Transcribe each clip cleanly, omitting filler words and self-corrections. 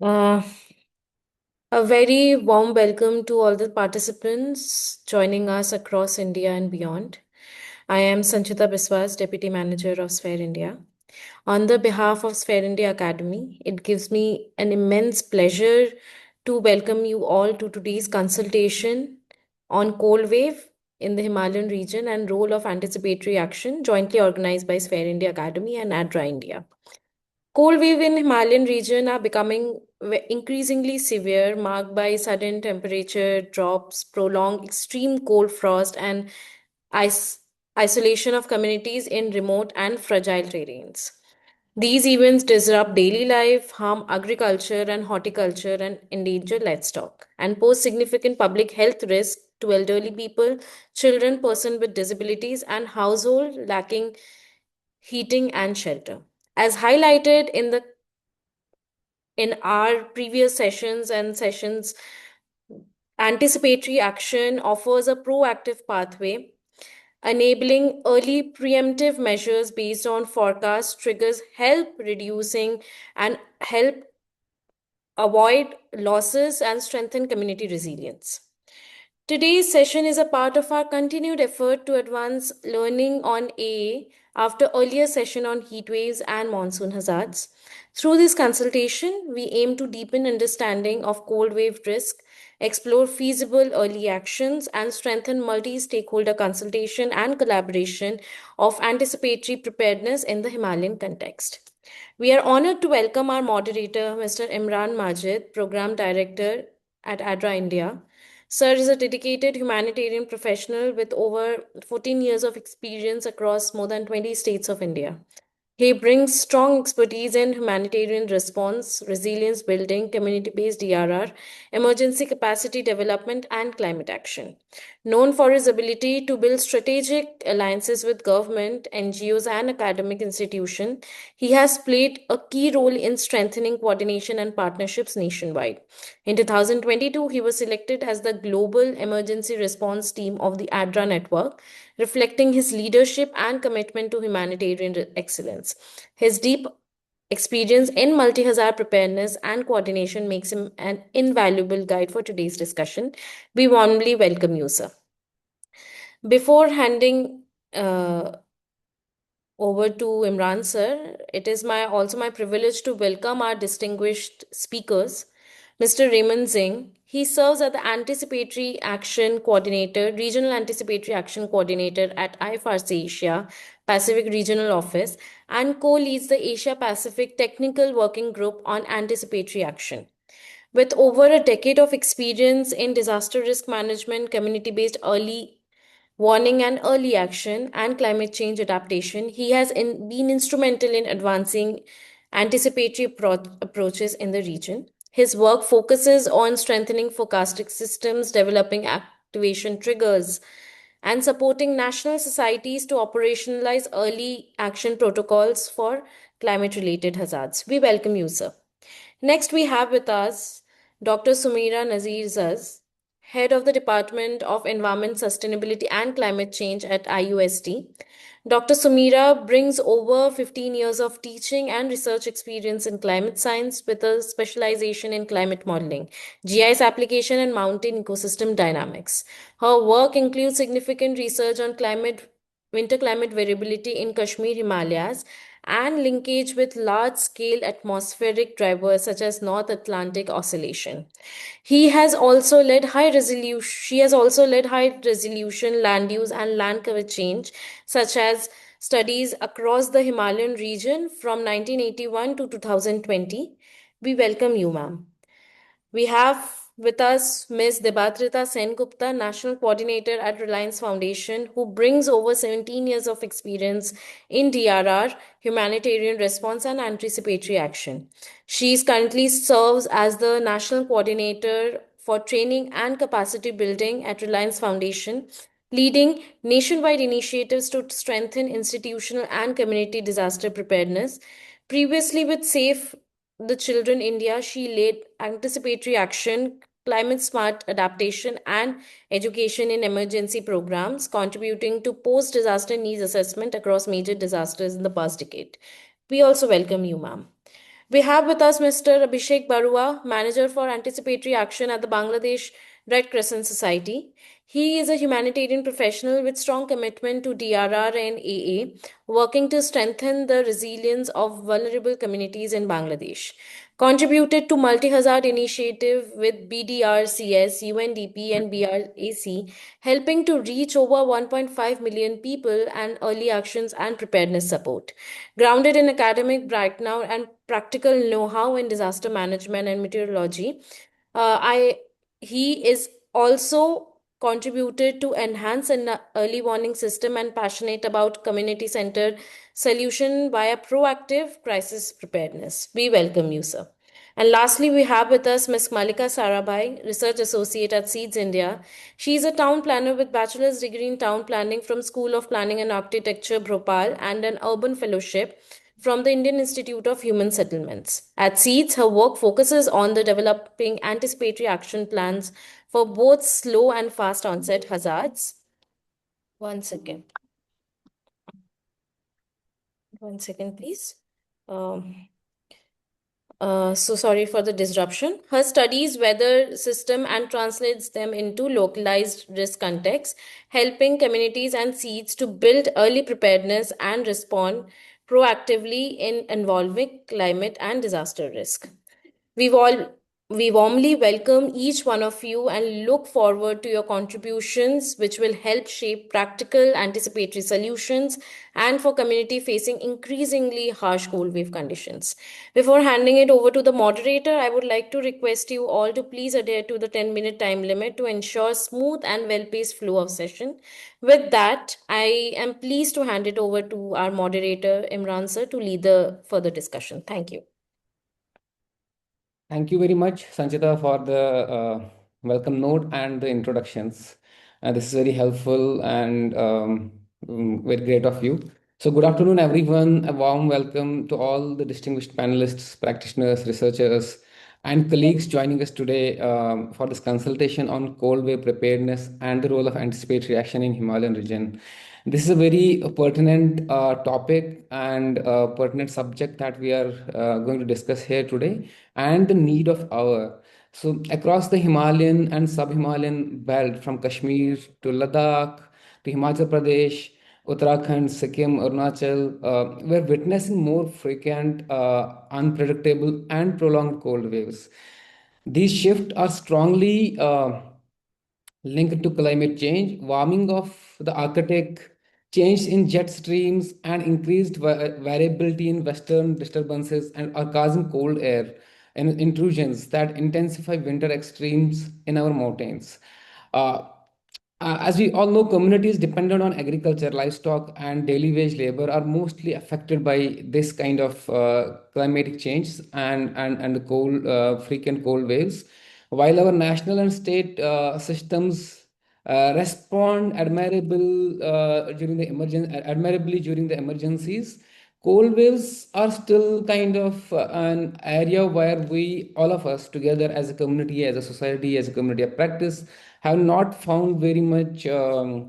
Uh, a very warm welcome to all the participants joining us across India and beyond. I am Sanchita Biswas, Deputy Manager of Sphere India. On the behalf of Sphere India Academy, it gives me an immense pleasure to welcome you all to today's consultation on cold wave in the Himalayan region and role of anticipatory action, jointly organized by Sphere India Academy and ADRA India. Cold wave in Himalayan region are becoming increasingly severe, marked by sudden temperature drops, prolonged extreme cold frost, and is- isolation of communities in remote and fragile terrains. These events disrupt daily life, harm agriculture and horticulture, and endanger livestock, and pose significant public health risk to elderly people, children, persons with disabilities, and households lacking heating and shelter. As highlighted in our previous sessions, anticipatory action offers a proactive pathway, enabling early preemptive measures based on forecast triggers, help reducing and help avoid losses and strengthen community resilience. Today's session is a part of our continued effort to advance learning on AA after earlier session on heat waves and monsoon hazards. Through this consultation, we aim to deepen understanding of cold wave risk, explore feasible early actions, and strengthen multi-stakeholder consultation and collaboration of anticipatory preparedness in the Himalayan context. We are honored to welcome our moderator, Mr. Imran Majid, Program Director at ADRA India. Sir is a dedicated humanitarian professional with over 14 years of experience across more than 20 states of India. He brings strong expertise in humanitarian response, resilience building, community based DRR, emergency capacity development, and climate action. Known for his ability to build strategic alliances with government, NGOs, and academic institutions, he has played a key role in strengthening coordination and partnerships nationwide. In 2022, he was selected as the Global Emergency Response Team of the ADRA network, reflecting his leadership and commitment to humanitarian excellence. His deep experience in multi hazard preparedness and coordination makes him an invaluable guide for today's discussion. We warmly welcome you, sir. Before handing over to Imran sir, it is my privilege to welcome our distinguished speakers. Mr. Raymond Singh, he serves as the Anticipatory Action Coordinator, Regional Anticipatory Action Coordinator at IFRC Asia Pacific Regional Office, and co-leads the Asia Pacific Technical Working Group on Anticipatory Action. With over a decade of experience in disaster risk management, community based early warning and early action, and climate change adaptation, he has been instrumental in advancing anticipatory approaches in the region. His work focuses on strengthening forecasting systems, developing activation triggers, and supporting national societies to operationalize early action protocols for climate related hazards. We welcome you, sir. Next, we have with us Dr. Sumira Nazir Zaz, Head of the Department of Environment, Sustainability and Climate Change at IUSD. Dr. Sumira brings over 15 years of teaching and research experience in climate science with a specialization in climate modeling, GIS application, and mountain ecosystem dynamics. Her work includes significant research on winter climate variability in Kashmir Himalayas and linkage with large scale atmospheric drivers such as North Atlantic oscillation. She has also led high resolution land use and land cover change, such as studies across the Himalayan region from 1981 to 2020. We welcome you, ma'am. We have with us Ms. Debatrita Sen-Gupta, National Coordinator at Reliance Foundation, who brings over 17 years of experience in DRR, humanitarian response and anticipatory action. She currently serves as the National Coordinator for Training and Capacity Building at Reliance Foundation, leading nationwide initiatives to strengthen institutional and community disaster preparedness. Previously, with Safe the Children India, she led anticipatory action, climate smart adaptation, and education in emergency programs, contributing to post disaster needs assessment across major disasters in the past decade. We also welcome you, ma'am. We have with us Mr. Abhishek Barua, Manager for Anticipatory Action at the Bangladesh Red Crescent Society. He is a humanitarian professional with strong commitment to DRR and AA, working to strengthen the resilience of vulnerable communities in Bangladesh. Contributed to multi-hazard initiative with BDRCS, UNDP and BRAC, helping to reach over 1.5 million people and early actions and preparedness support. Grounded in academic background and practical know-how in disaster management and meteorology, I he is also contributed to enhance an early warning system and passionate about community-centered solution via proactive crisis preparedness. We welcome you, sir. And lastly, we have with us Ms. Malika Sarabhai, Research Associate at Seeds India. She is a town planner with bachelor's degree in town planning from School of Planning and Architecture, Bhopal, and an urban fellowship from the Indian Institute of Human Settlements. At Seeds, her work focuses on the developing anticipatory action plans for both slow and fast onset hazards. One second. One second, please. Um, so sorry for the disruption. Her studies weather system and translates them into localized risk context, helping communities and seeds to build early preparedness and respond proactively in involving climate and disaster risk. We've all we warmly welcome each one of you and look forward to your contributions, which will help shape practical anticipatory solutions and for community facing increasingly harsh cold wave conditions. Before handing it over to the moderator, I would like to request you all to please adhere to the 10-minute time limit to ensure smooth and well-paced flow of session. With that, I am pleased to hand it over to our moderator, Imran sir, to lead the further discussion. Thank you. Thank you very much, Sanchita, for the welcome note and the introductions. This is very helpful and very great of you. So, good afternoon, everyone. A warm welcome to all the distinguished panelists, practitioners, researchers, and colleagues joining us today for this consultation on cold wave preparedness and the role of anticipatory action in Himalayan region. This is a very pertinent topic and pertinent subject that we are going to discuss here today, and the need of hour. So, across the Himalayan and sub-Himalayan belt, from Kashmir to Ladakh to Himachal Pradesh, Uttarakhand, Sikkim, Arunachal, we're witnessing more frequent, unpredictable, and prolonged cold waves. These shifts are strongly linked to climate change, warming of the Arctic, change in jet streams, and increased variability in western disturbances and are causing cold air and intrusions that intensify winter extremes in our mountains. Uh, as we all know, communities dependent on agriculture, livestock, and daily wage labor are mostly affected by this kind of climatic change and the cold, frequent cold waves. While our national and state systems respond admirably during the emergencies, cold waves are still kind of an area where we, all of us together as a community, as a society, as a community of practice, have not found very much have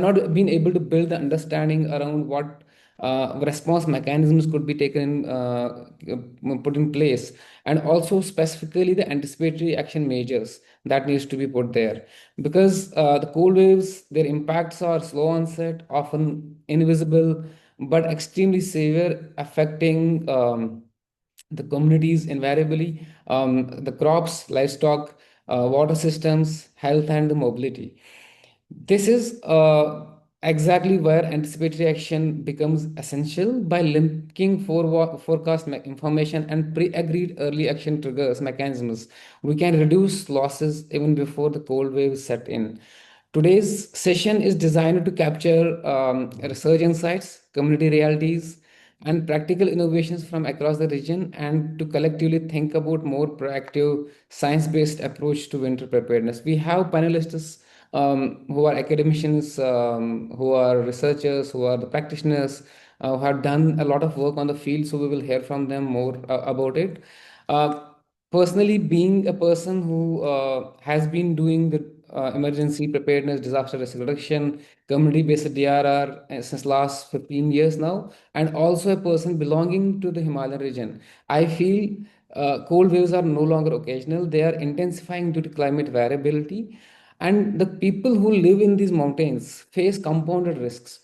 not been able to build the understanding around what response mechanisms could be taken put in place, and also specifically the anticipatory action measures that needs to be put there, because the cold waves, their impacts are slow onset, often invisible, but extremely severe, affecting the communities invariably, the crops, livestock, water systems, health, and the mobility. This is exactly where anticipatory action becomes essential. By linking forecast information and pre-agreed early action triggers mechanisms, we can reduce losses even before the cold waves set in. Today's session is designed to capture research insights, community realities, and practical innovations from across the region, and to collectively think about more proactive science-based approach to winter preparedness. We have panelists who are academicians, who are researchers, who are the practitioners, who have done a lot of work on the field, so we will hear from them more about it. Uh, Personally, being a person who has been doing the emergency preparedness, disaster risk reduction, community-based DRR since last 15 years now, and also a person belonging to the Himalayan region. I feel cold waves are no longer occasional; they are intensifying due to climate variability, and the people who live in these mountains face compounded risks,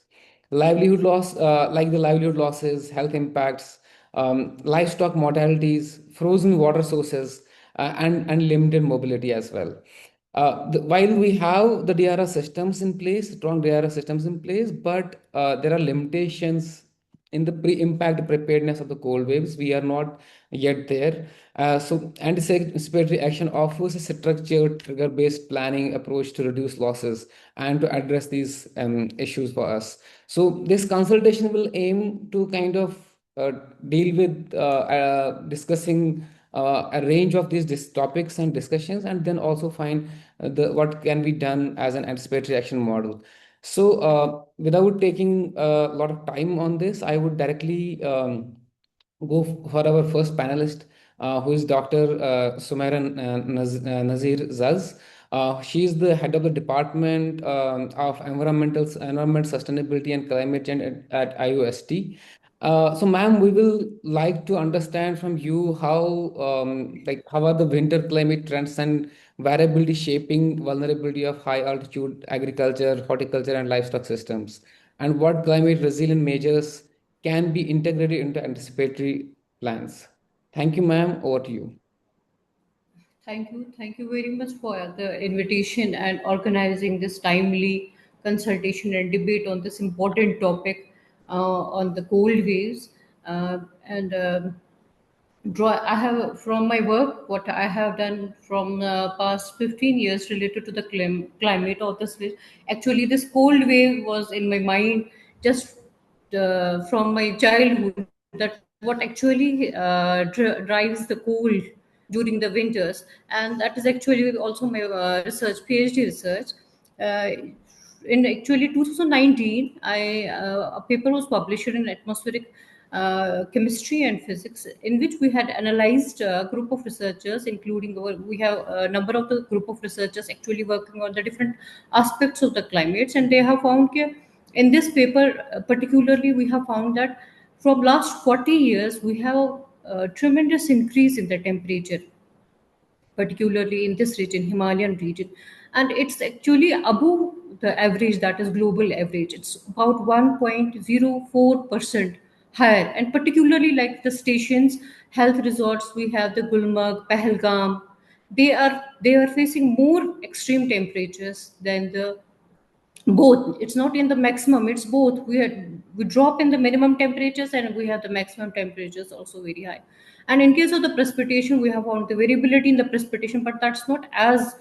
livelihood loss, like the livelihood losses, health impacts, livestock mortalities, frozen water sources, and limited mobility as well. While we have the DRR systems in place, strong DRR systems in place, but there are limitations in the pre-impact preparedness of the cold waves. We are not yet there. So anticipatory action offers a structured trigger-based planning approach to reduce losses and to address these issues for us. So this consultation will aim to kind of deal with discussing a range of these topics and discussions, and then also find the what can be done as an anticipatory action model. So without taking a lot of time on this, I would directly for our first panelist, who is Dr. Sumaira Nazir Zaz. She is the head of the Department of Environment Sustainability and Climate Change at IOST. So, ma'am, we will like to understand from you how are the winter climate trends and variability shaping vulnerability of high altitude agriculture, horticulture, and livestock systems, and what climate resilient measures can be integrated into anticipatory plans. Thank you, ma'am. Over to you. Thank you. Thank you very much for the invitation and organizing this timely consultation and debate on this important topic on the cold waves. And draw I have from my work what I have done from the past 15 years related to the climate of this wave. Actually, this cold wave was in my mind just from my childhood, that what actually drives the cold during the winters, and that is actually also my research, PhD research. uh, in actually 2019, a paper was published in atmospheric chemistry and physics, in which we had analyzed a group of researchers, including we have a number of the group of researchers actually working on the different aspects of the climates, and they have found in this paper particularly, we have found that from last 40 years we have a tremendous increase in the temperature, particularly in this region, Himalayan region. And it's actually above the average, that is global average. It's about 1.04% higher. And particularly like the stations, health resorts, we have the Gulmarg, Pahalgam, they are facing more extreme temperatures than the both. It's not in the maximum, it's both. We drop in the minimum temperatures, and we have the maximum temperatures also very high. And in case of the precipitation, we have found the variability in the precipitation, but that's not as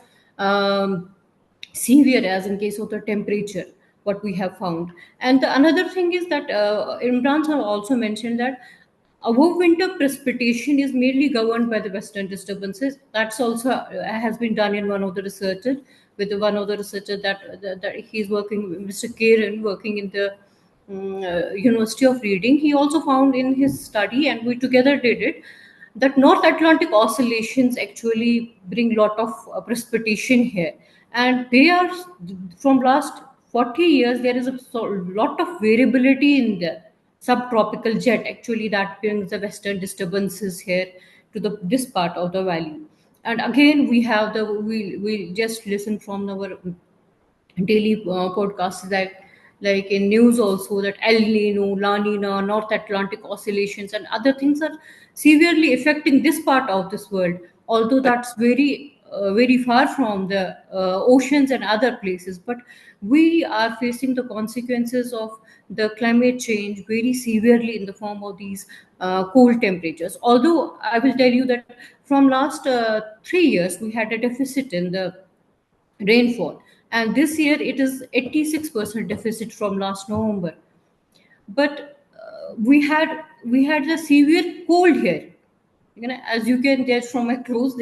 severe as in case of the temperature, what we have found. And the another thing is that Imran sir also mentioned that our winter precipitation is mainly governed by the western disturbances. That's also has been done in one of the researchers, with one of the researchers that he's working, Mr. Kieran, working in the University of Reading. He also found in his study, and we together did it, that North Atlantic oscillations actually bring lot of precipitation here, and they are from last 40 years. There is a lot of variability in the subtropical jet actually that brings the western disturbances here to the this part of the valley. And again, we just listen from our daily podcasts, that like in news also, that El Nino, La Nina, North Atlantic oscillations and other things are severely affecting this part of this world, although that's very far from the oceans and other places. But we are facing the consequences of the climate change very severely in the form of these cold temperatures. Although I will tell you that from last 3 years we had a deficit in the rainfall, and this year it is 86% deficit from last November. But we had a severe cold here. As you can judge from my clothes,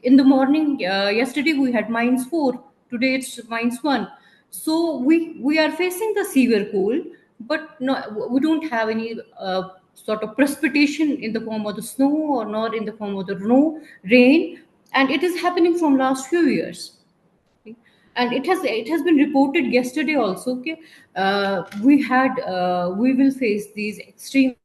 in the morning, yesterday we had -4, today it's -1. So we are facing the severe cold, but no, we don't have any sort of precipitation in the form of the snow, or not in the form of the rain, and it is happening from last few years. and it has been reported yesterday also. Okay, we will face these extreme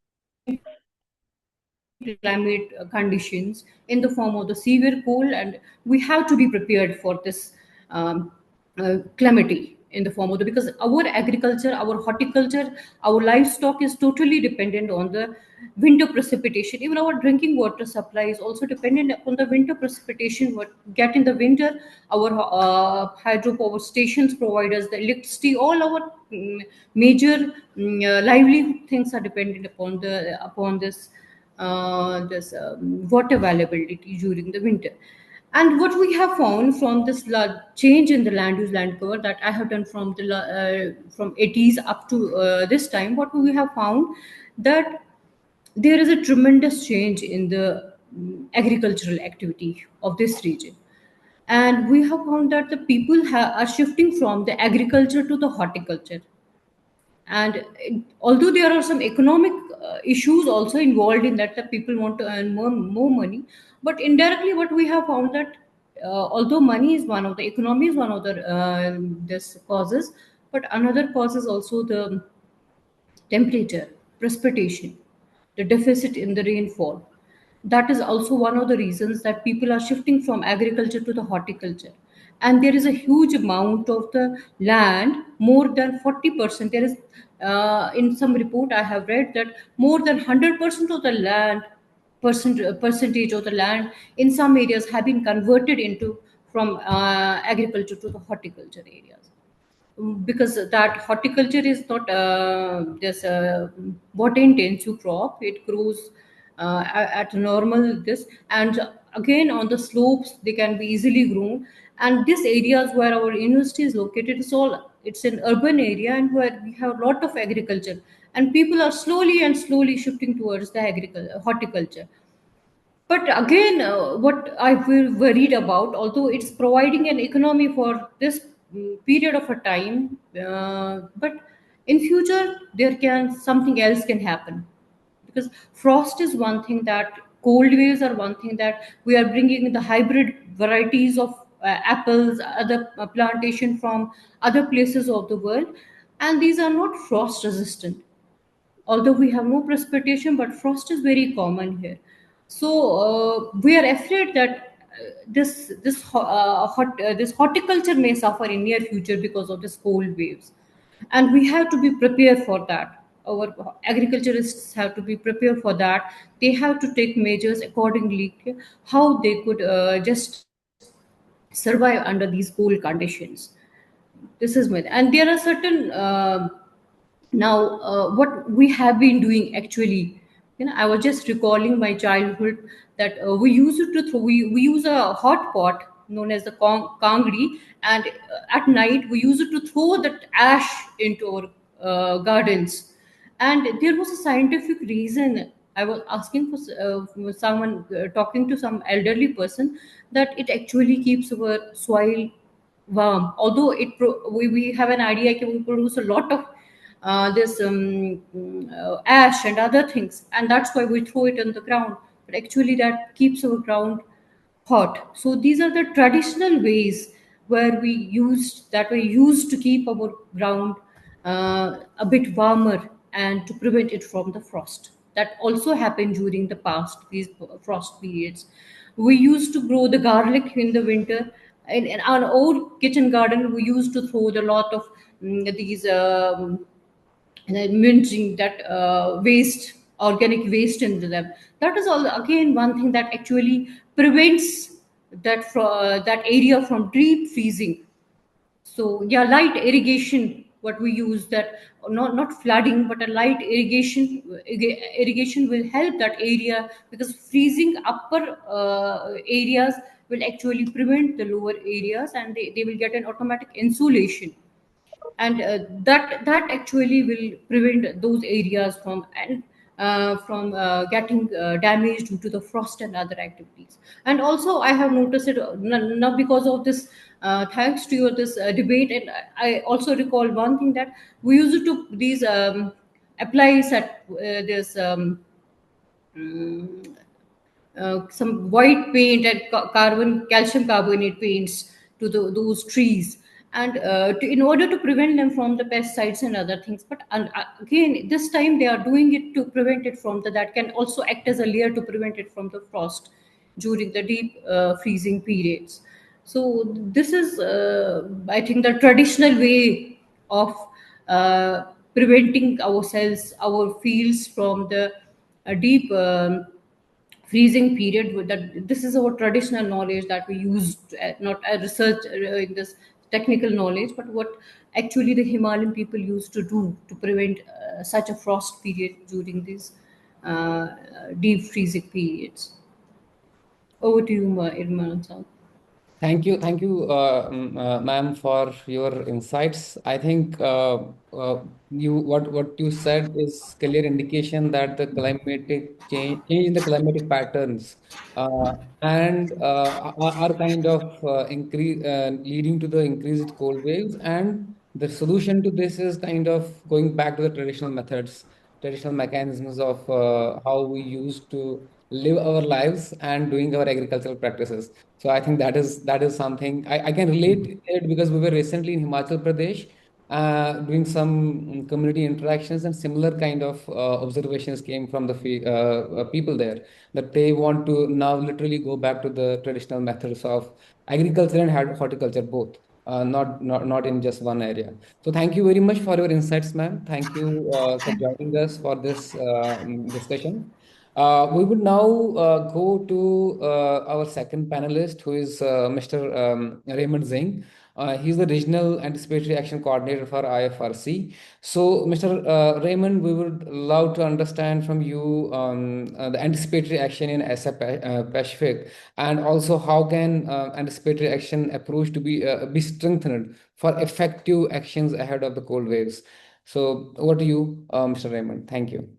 climate conditions in the form of the severe cold, and we have to be prepared for this calamity in the form of because our agriculture, our horticulture, our livestock is totally dependent on the winter precipitation. Even our drinking water supply is also dependent upon the winter precipitation what get in the winter. Our hydropower stations provide us the electricity. All our major livelihood things are dependent upon this water availability during the winter. And what we have found from this change in the land use land cover that I have done from from 80s up to this time, what we have found that there is a tremendous change in the agricultural activity of this region. And we have found that the people are shifting from the agriculture to the horticulture. And although there are some economic issues also involved in that, the people want to earn more money, but indirectly what we have found that although money is one of the economy is one of the this causes, but another cause is also the temperature, precipitation, the deficit in the rainfall. That is also one of the reasons that people are shifting from agriculture to the horticulture. And there is a huge amount of the land, more than 40%. There is, in some report I have read that more than 100% of the land, percentage of the land in some areas have been converted into from agriculture to the horticulture areas, because that horticulture is not this water intensive crop. It grows at normal this, and again on the slopes they can be easily grown. And these areas where our university is located is all, it's an urban area and where we have a lot of agriculture, and people are slowly shifting towards the agriculture horticulture. But again, what I feel worried about, although it's providing an economy for this period of a time, but in future there can something else can happen, because frost is one thing, that cold waves are one thing, that we are bringing the hybrid varieties of apples, other plantation from other places of the world, and these are not frost resistant, although we have no precipitation, but frost is very common here. So we are afraid that this horticulture may suffer in near future because of this cold waves, and we have to be prepared for that. Our agriculturists have to be prepared for that. They have to take measures accordingly, how they could just survive under these cold conditions. This is myth, and there are certain now what we have been doing actually, I was just recalling my childhood that we used to throw, we use a hot pot known as the kangri, and at night we used to throw that ash into our gardens. And there was a scientific reason. I was asking for someone, talking to some elderly person, that it actually keeps our soil warm. Although we have an idea that we produce a lot of this ash and other things, and that's why we throw it on the ground. But actually, that keeps our ground hot. So these are the traditional ways where we used to keep our ground a bit warmer and to prevent it from the frost. That also happened during the past, these frost periods. We used to grow the garlic in the winter. In our old kitchen garden, we used to throw a lot of these and then minting that waste, organic waste into them. That is all again one thing that actually prevents that area from deep freezing. So yeah, light irrigation, what we use, that not flooding but a light irrigation will help that area, because freezing upper areas will actually prevent the lower areas, and they will get an automatic insulation. And that actually will prevent those areas from getting damaged due to the frost and other activities. And also I have noticed it, not because of this, thanks to your this debate. And I also recall one thing, that we used to these applies at this mm, some white paint and carbon calcium carbonate paints to those trees. and in order to prevent them from the pesticides and other things. But again, this time they are doing it to prevent it from that can also act as a layer to prevent it from the frost during the deep freezing periods. So this is, I think, the traditional way of preventing ourselves, our fields from the deep freezing period. With that, this is our traditional knowledge that we use, not a research in this technical knowledge, but what actually the Himalayan people used to do to prevent such a frost period during these deep freezing periods. Over to you, Irman Sir. Thank you, ma'am, for your insights. I think you what you said is clear indication that the climatic change in the climatic patterns uh, and are kind of increase leading to the increased cold waves, and the solution to this is kind of going back to the traditional methods, traditional mechanisms of how we used to live our lives and doing our agricultural practices. So I think that is something I can relate it because we were recently in Himachal Pradesh doing some community interactions, and similar kind of observations came from the people there, that they want to now literally go back to the traditional methods of agriculture and horticulture both. Not in just one area. So thank you very much for your insights, ma'am. Thank you for joining us for this discussion. We would now go to our second panelist, who is Mr. Raymond Zing. He's the Regional Anticipatory Action Coordinator for IFRC. So, Mr. Raymond, we would love to understand from you the anticipatory action in ASA Pacific, and also how can anticipatory action approach to be strengthened for effective actions ahead of the cold waves. So, over to you, Mr. Raymond. Thank you.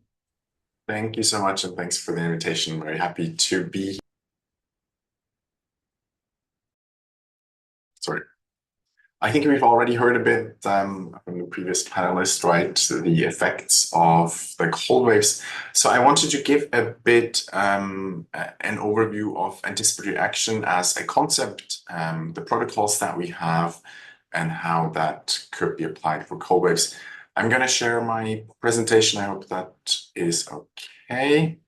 Thank you so much, and thanks for the invitation. Very happy to be here. Sorry. I think we've already heard a bit from the previous panelist, right, the effects of the cold waves. So I wanted to give a bit an overview of anticipatory action as a concept, the protocols that we have, and how that could be applied for cold waves. I'm going to share my presentation. I hope that is okay.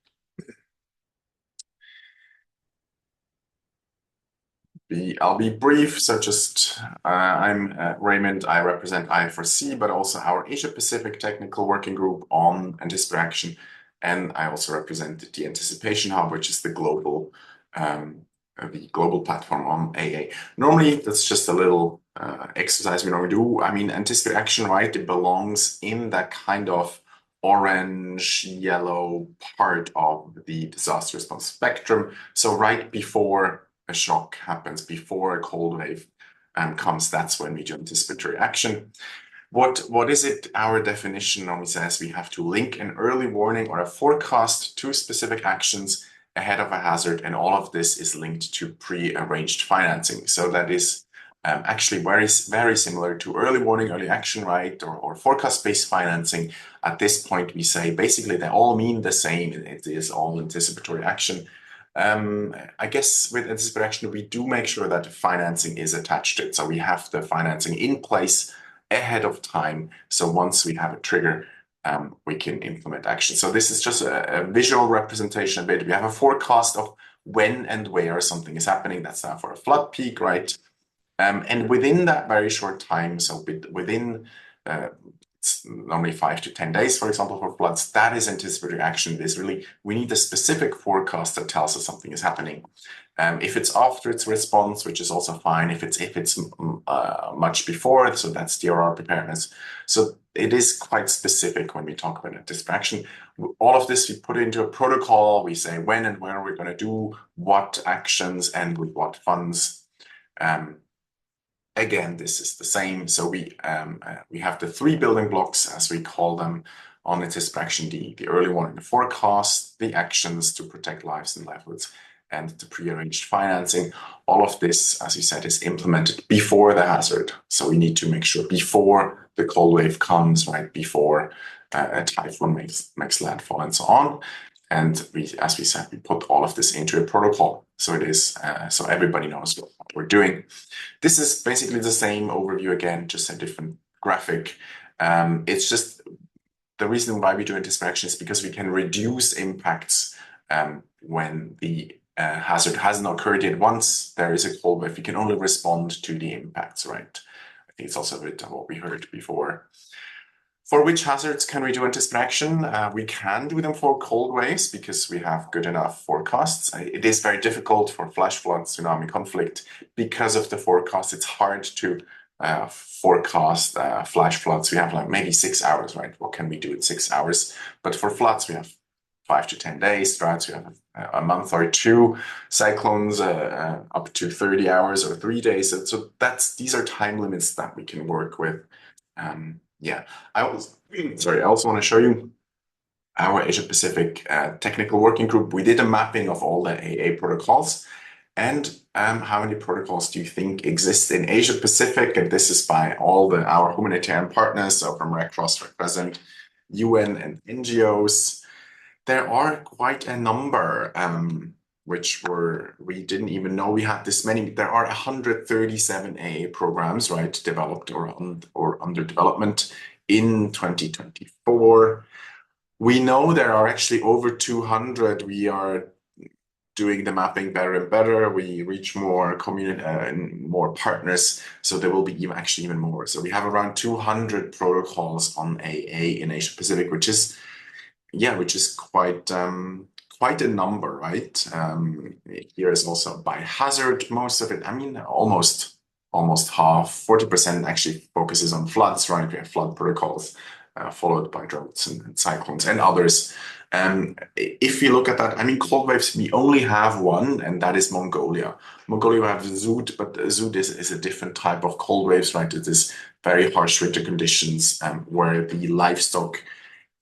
I'll be brief. So just, I'm Raymond. I represent IFRC, but also our Asia Pacific Technical Working Group on Anticipatory Action. And I also represent the Anticipation Hub, which is the global platform on AA. Normally, that's just a little exercise we normally do. I mean, anticipatory action, right? It belongs in that kind of orange, yellow part of the disaster response spectrum. So right before a shock happens, before a cold wave comes, that's when we do anticipatory action. What is it? Our definition normally says we have to link an early warning or a forecast to specific actions ahead of a hazard, and all of this is linked to pre-arranged financing. So that is actually very similar to early warning, early action, right, or forecast-based financing. At this point, we say basically they all mean the same. It is all anticipatory action. I guess with anticipatory action, we do make sure that the financing is attached to it. So we have the financing in place ahead of time. So once we have a trigger, we can implement action. So this is just a visual representation of it. We have a forecast of when and where something is happening. That's now for a flood peak, right? And within that very short time, so within it's normally 5 to 10 days, for example, for floods, that is anticipatory action. This really, we need a specific forecast that tells us something is happening. If it's after its response, which is also fine. If it's much before, so that's DRR preparedness. So it is quite specific when we talk about anticipatory action. All of this we put into a protocol. We say when and where we're going to do what actions and with what funds. Again, this is the same. So we have the 3 building blocks, as we call them, on anticipatory action: the early warning, the forecast, the actions to protect lives and livelihoods, and the pre-arranged financing. All of this, as you said, is implemented before the hazard. So we need to make sure before the cold wave comes, right, before a typhoon makes landfall and so on. And as we said, we put all of this into a protocol. So it is, so everybody knows what we're doing. This is basically the same overview again, just a different graphic. It's just the reason why we do anticipatory action is because we can reduce impacts when the hazard hasn't occurred yet. Once there is a cold wave, we can only respond to the impacts, right? I think it's also a bit of what we heard before. For which hazards can we do anticipatory action? We can do them for cold waves because we have good enough forecasts. It is very difficult for flash floods, tsunami, conflict. Because of the forecast, it's hard to forecast flash floods. We have like maybe 6 hours, right? What can we do in 6 hours? But for floods, we have 5 to 10 days. Droughts, we have a month or two. Cyclones, up to 30 hours or 3 days. So these are time limits that we can work with. Yeah, I also want to show you our Asia Pacific technical working group. We did a mapping of all the AA protocols. And how many protocols do you think exist in Asia Pacific? And this is by all our humanitarian partners, so from Red Cross, Red Crescent, UN, and NGOs. There are quite a number, which we didn't even know we had this many. There are 137 AA programs, right, developed or under development in 2024. We know there are actually over 200. We are doing the mapping better and better. We reach more community and more partners, so there will be even more. So we have around 200 protocols on AA in Asia Pacific, which is quite a number, right? Here is also by hazard. Most of it, I mean, almost half, 40% actually focuses on floods, right? We have flood protocols, followed by droughts and cyclones and others. If you look at that, I mean, cold waves, we only have one, and that is Mongolia. Mongolia, we have Zoot, but Zoot is a different type of cold waves, right? It is very harsh winter conditions where the livestock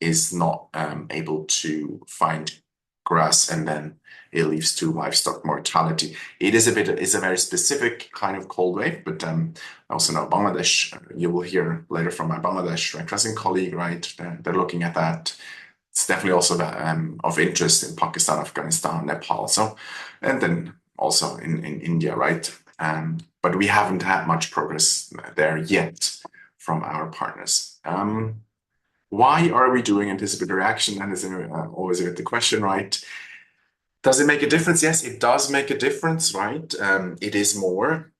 is not able to find grass, and then it leads to livestock mortality. It's a very specific kind of cold wave, but I also know Bangladesh. You will hear later from my Bangladesh Red Crescent colleague, right? They're looking at that. It's definitely also of interest in Pakistan, Afghanistan, Nepal, and then also in India, right? But we haven't had much progress there yet from our partners. Why are we doing anticipatory action? And is always the question, right? Does it make a difference? Yes, it does make a difference, right? It is more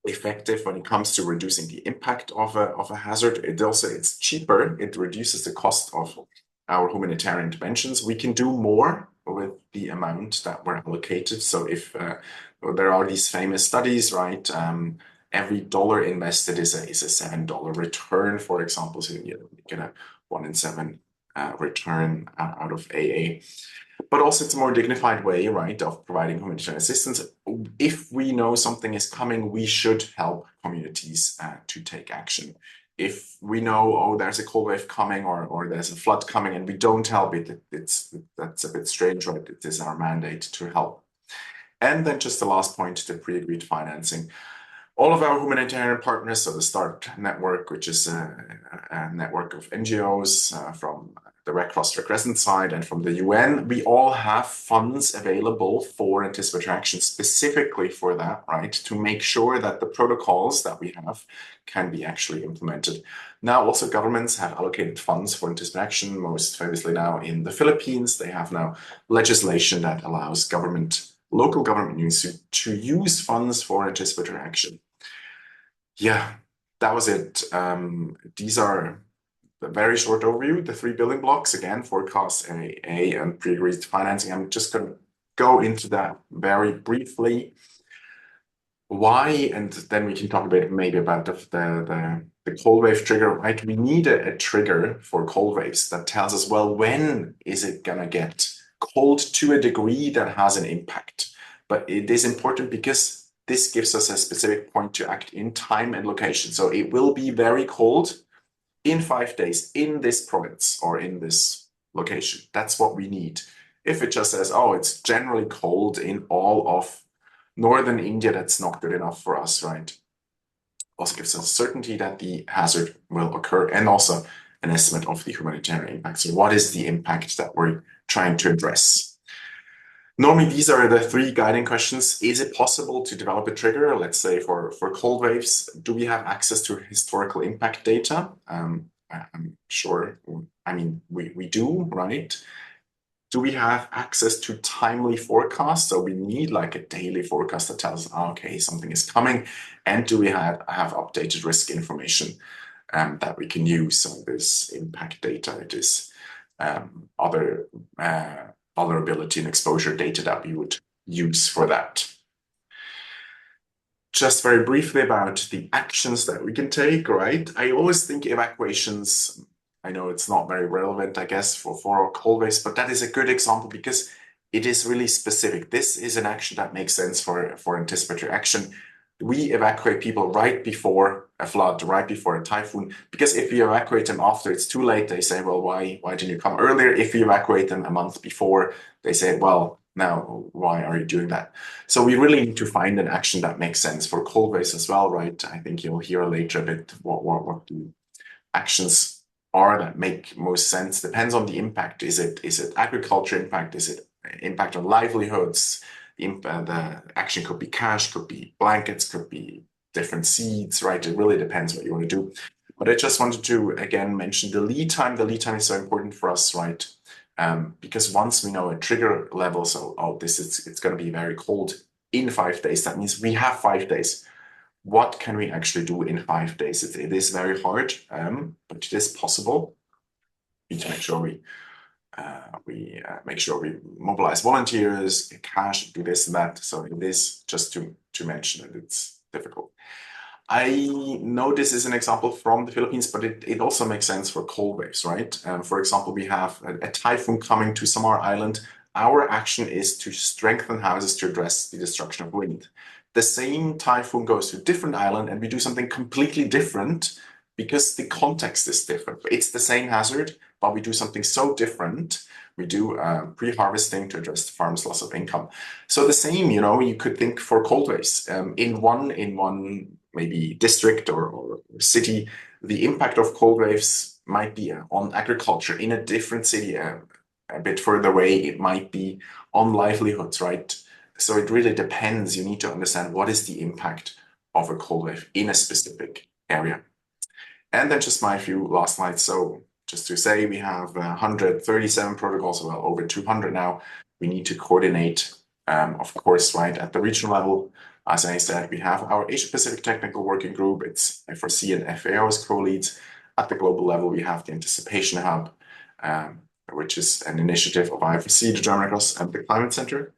effective when it comes to reducing the impact of a hazard. It's cheaper. It reduces the cost of our humanitarian interventions. We can do more with the amount that we're allocated. So if there are these famous studies, right? Every dollar invested is a $7 return, for example. So you get a 1 in 7 return out of AA. But also it's a more dignified way, right, of providing humanitarian assistance. If we know something is coming, we should help communities to take action. If we know, oh, there's a cold wave coming or there's a flood coming and we don't help that's a bit strange, right? It is our mandate to help. And then just the last point, the pre-agreed financing. All of our humanitarian partners, so the START network, which is a network of NGOs from the Red Cross, Red Crescent side, and from the UN, we all have funds available for anticipatory action specifically for that, right? To make sure that the protocols that we have can be actually implemented. Now, also governments have allocated funds for anticipatory action, most famously now in the Philippines. They have now legislation that allows local government units to use funds for anticipatory action. Yeah, that was it. These are a very short overview, the 3 building blocks, again, forecast, AA, and pre-agreed financing. I'm just going to go into that very briefly. Why, and then we can talk a bit maybe about the cold wave trigger, right? We need a trigger for cold waves that tells us, well, when is it going to get cold to a degree that has an impact? But it is important because this gives us a specific point to act in time and location. So it will be very cold in 5 days in this province or in this location. That's what we need. If it just says, oh, it's generally cold in all of northern India, that's not good enough for us, right? Also gives us certainty that the hazard will occur. And also an estimate of the humanitarian impact. So what is the impact that we're trying to address? Normally, these are the three guiding questions. Is it possible to develop a trigger, let's say for cold waves? Do we have access to historical impact data? I'm sure, I mean, we do, right? Do we have access to timely forecasts? So we need like a daily forecast that tells us, okay, something is coming. And do we have updated risk information that we can use? So this impact data, it is other vulnerability and exposure data that we would use for that. Just very briefly about the actions that we can take, right? I always think evacuations, I know it's not very relevant, I guess, for cold waves, but that is a good example because it is really specific. This is an action that makes sense for anticipatory action. We evacuate people right before a flood, right before a typhoon, because if you evacuate them after it's too late, they say, well, why didn't you come earlier? If you evacuate them a month before, they say, well, now why are you doing that? So we really need to find an action that makes sense for cold waves as well, right? I think you'll hear later a bit what the actions are that make most sense. Depends on the impact. Is it agriculture impact? Is it impact on livelihoods? The action could be cash, could be blankets, could be different seeds, right? It really depends what you want to do. But I just wanted to again mention the lead time. The lead time is so important for us, right? Because once we know a trigger level, so it's going to be very cold in 5 days. That means we have 5 days. What can we actually do in 5 days? It is very hard, but it is possible. We need to make sure we mobilize volunteers, get cash, do this and that. So it is just to mention that it's difficult. I know this is an example from the Philippines, but it also makes sense for cold waves, right? For example, we have a typhoon coming to Samar Island. Our action is to strengthen houses to address the destruction of wind. The same typhoon goes to a different island and we do something completely different because the context is different. It's the same hazard, but we do something so different. We do pre-harvesting to address the farm's loss of income. So the same, you could think for cold waves. In one maybe district or city, the impact of cold waves might be on agriculture. In a different city, a bit further away, it might be on livelihoods, right? So it really depends. You need to understand what is the impact of a cold wave in a specific area. And then just my few last slides. So just to say, we have 137 protocols, well, over 200 now. We need to coordinate, of course, right, at the regional level. As I said, we have our Asia-Pacific Technical Working Group. It's FRC and FAO as co-leads. At the global level, we have the Anticipation Hub, which is an initiative of IFRC, the German Red Cross, and the Climate Center.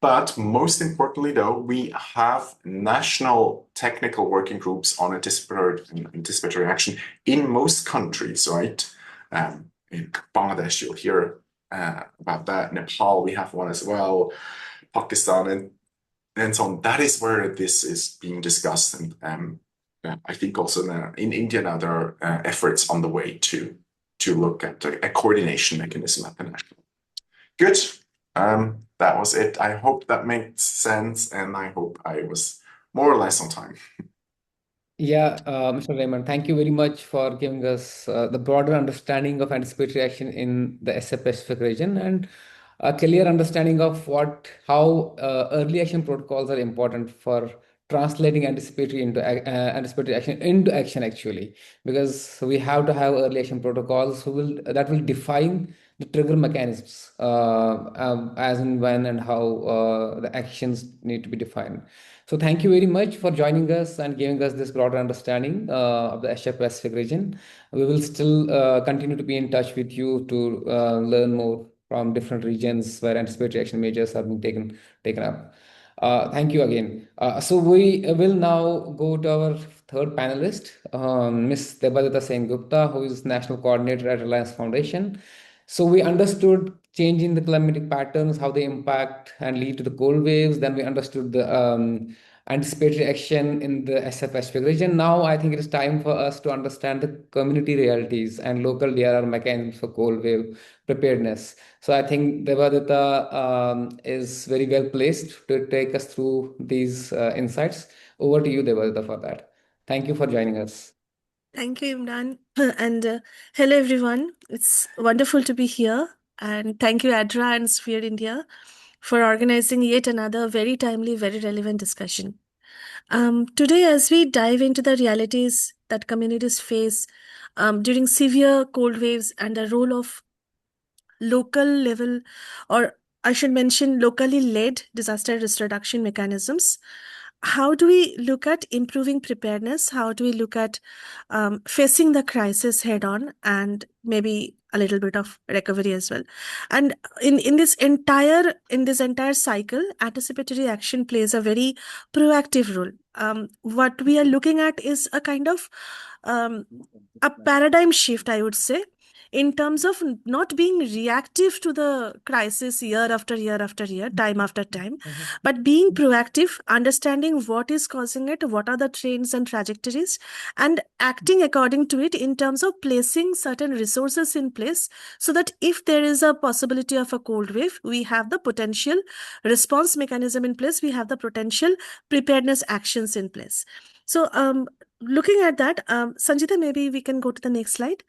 But most importantly, though, we have national technical working groups on anticipatory action in most countries, right? In Bangladesh, you'll hear about that. Nepal, we have one as well. Pakistan, and so on. That is where this is being discussed. And I think also now in India now there are efforts on the way to look at a coordination mechanism at the national. Good. That was it. I hope that made sense, and I hope I was more or less on time. Yeah, Mr. Raymond, thank you very much for giving us the broader understanding of anticipatory action in the SF Pacific region and a clear understanding of how early action protocols are important for translating anticipatory action into action actually, because we have to have early action protocols that will define the trigger mechanisms as and when and how the actions need to be defined. So thank you very much for joining us and giving us this broader understanding of the Asia Pacific region. We will still continue to be in touch with you to learn more from different regions where anticipatory action measures are being taken up. Thank you again. So we will now go to our third panelist, Ms. Debadita Sen Gupta, who is National Coordinator at Reliance Foundation. So we understood changing the climatic patterns, how they impact and lead to the cold waves. Then we understood the anticipatory action in the SF Pacific region. Now I think it is time for us to understand the community realities and local DRR mechanisms for cold wave preparedness. So I think Devadita is very well placed to take us through these insights. Over to you, Devadita, for that. Thank you for joining us. Thank you, Imran. And hello, everyone. It's wonderful to be here. And thank you, ADRA and Sphere India, for organizing yet another very timely, very relevant discussion. Today, as we dive into the realities that communities face during severe cold waves and the role of local level, or I should mention locally led disaster risk reduction mechanisms, how do we look at improving preparedness? How do we look at facing the crisis head on, and maybe a little bit of recovery as well? And in this entire cycle, anticipatory action plays a very proactive role. What we are looking at is a kind of a paradigm shift, I would say, in terms of not being reactive to the crisis year after year after year, time after time, but being proactive, understanding what is causing it, what are the trends and trajectories, and acting according to it in terms of placing certain resources in place so that if there is a possibility of a cold wave, we have the potential response mechanism in place, we have the potential preparedness actions in place. So looking at that, Sanjita, maybe we can go to the next slide.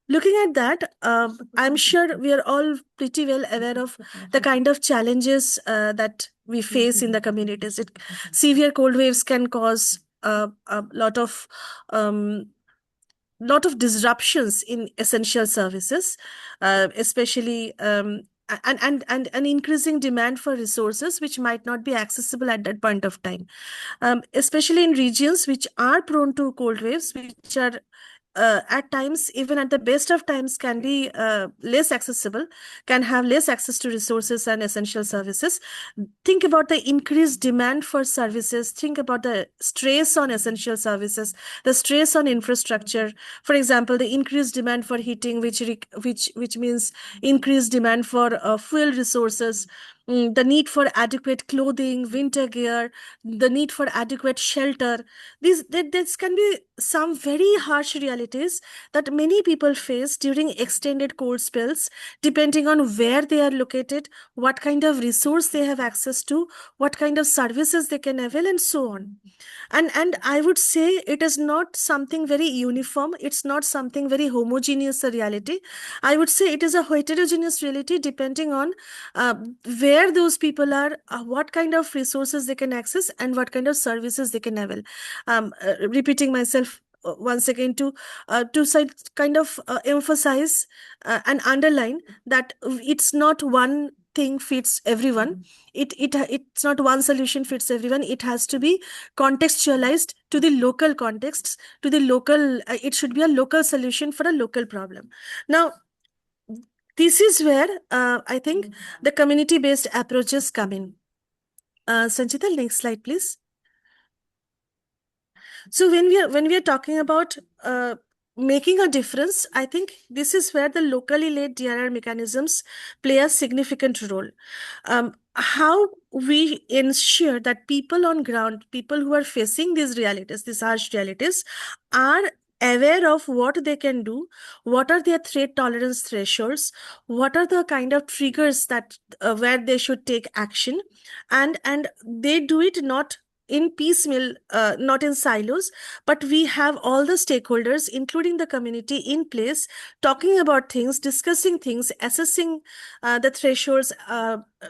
Looking at that, I'm sure we are all pretty well aware of the kind of challenges that we face in the communities. Severe cold waves can cause a lot of disruptions in essential services, especially and an increasing demand for resources which might not be accessible at that point of time, especially in regions which are prone to cold waves, which are at times, even at the best of times, can be less accessible, can have less access to resources and essential services. Think about the increased demand for services. Think about the stress on essential services, the stress on infrastructure. For example, the increased demand for heating, which means increased demand for fuel resources. The need for adequate clothing, winter gear, the need for adequate shelter. This can be some very harsh realities that many people face during extended cold spells, depending on where they are located, what kind of resource they have access to, what kind of services they can avail, and so on. And I would say it is not something very uniform. It's not something very homogeneous a reality. I would say it is a heterogeneous reality depending on where those people are, what kind of resources they can access, and what kind of services they can avail. Repeating myself once again to kind of emphasize and underline that it's not one thing fits everyone. It's not one solution fits everyone. It has to be contextualized to the local contexts, to the local. It should be a local solution for a local problem. Now, this is where I think the community-based approaches come in. Sanchita, next slide, please. So when we are talking about making a difference, I think this is where the locally led DRR mechanisms play a significant role. How we ensure that people on ground, people who are facing these realities, these harsh realities, are aware of what they can do, what are their threat tolerance thresholds, what are the kind of triggers that where they should take action, and they do it not in piecemeal, not in silos, but we have all the stakeholders, including the community, in place, talking about things, discussing things, assessing the thresholds,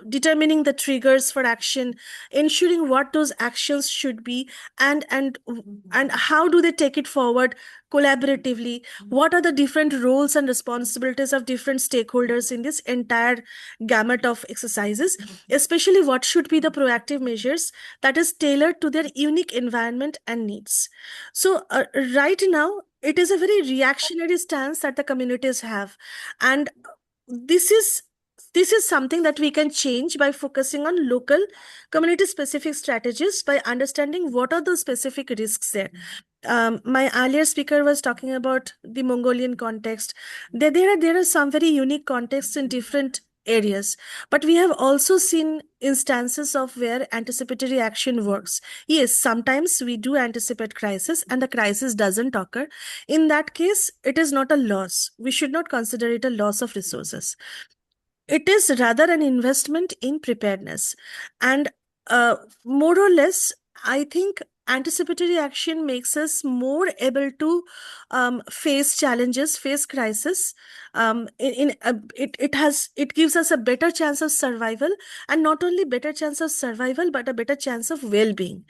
determining the triggers for action, ensuring what those actions should be, and how do they take it forward collaboratively, what are the different roles and responsibilities of different stakeholders in this entire gamut of exercises, especially what should be the proactive measures that is tailored to their unique environment and needs. So right now, it is a very reactionary stance that the communities have. And this is something that we can change by focusing on local community specific strategies, by understanding what are the specific risks there. My earlier speaker was talking about the Mongolian context. There are some very unique contexts in different areas, but we have also seen instances of where anticipatory action works. Yes, sometimes we do anticipate crisis and the crisis doesn't occur. In that case, it is not a loss. We should not consider it a loss of resources. It is rather an investment in preparedness. And more or less, I think anticipatory action makes us more able to face challenges, face crisis. It gives us a better chance of survival, and not only better chance of survival, but a better chance of well-being,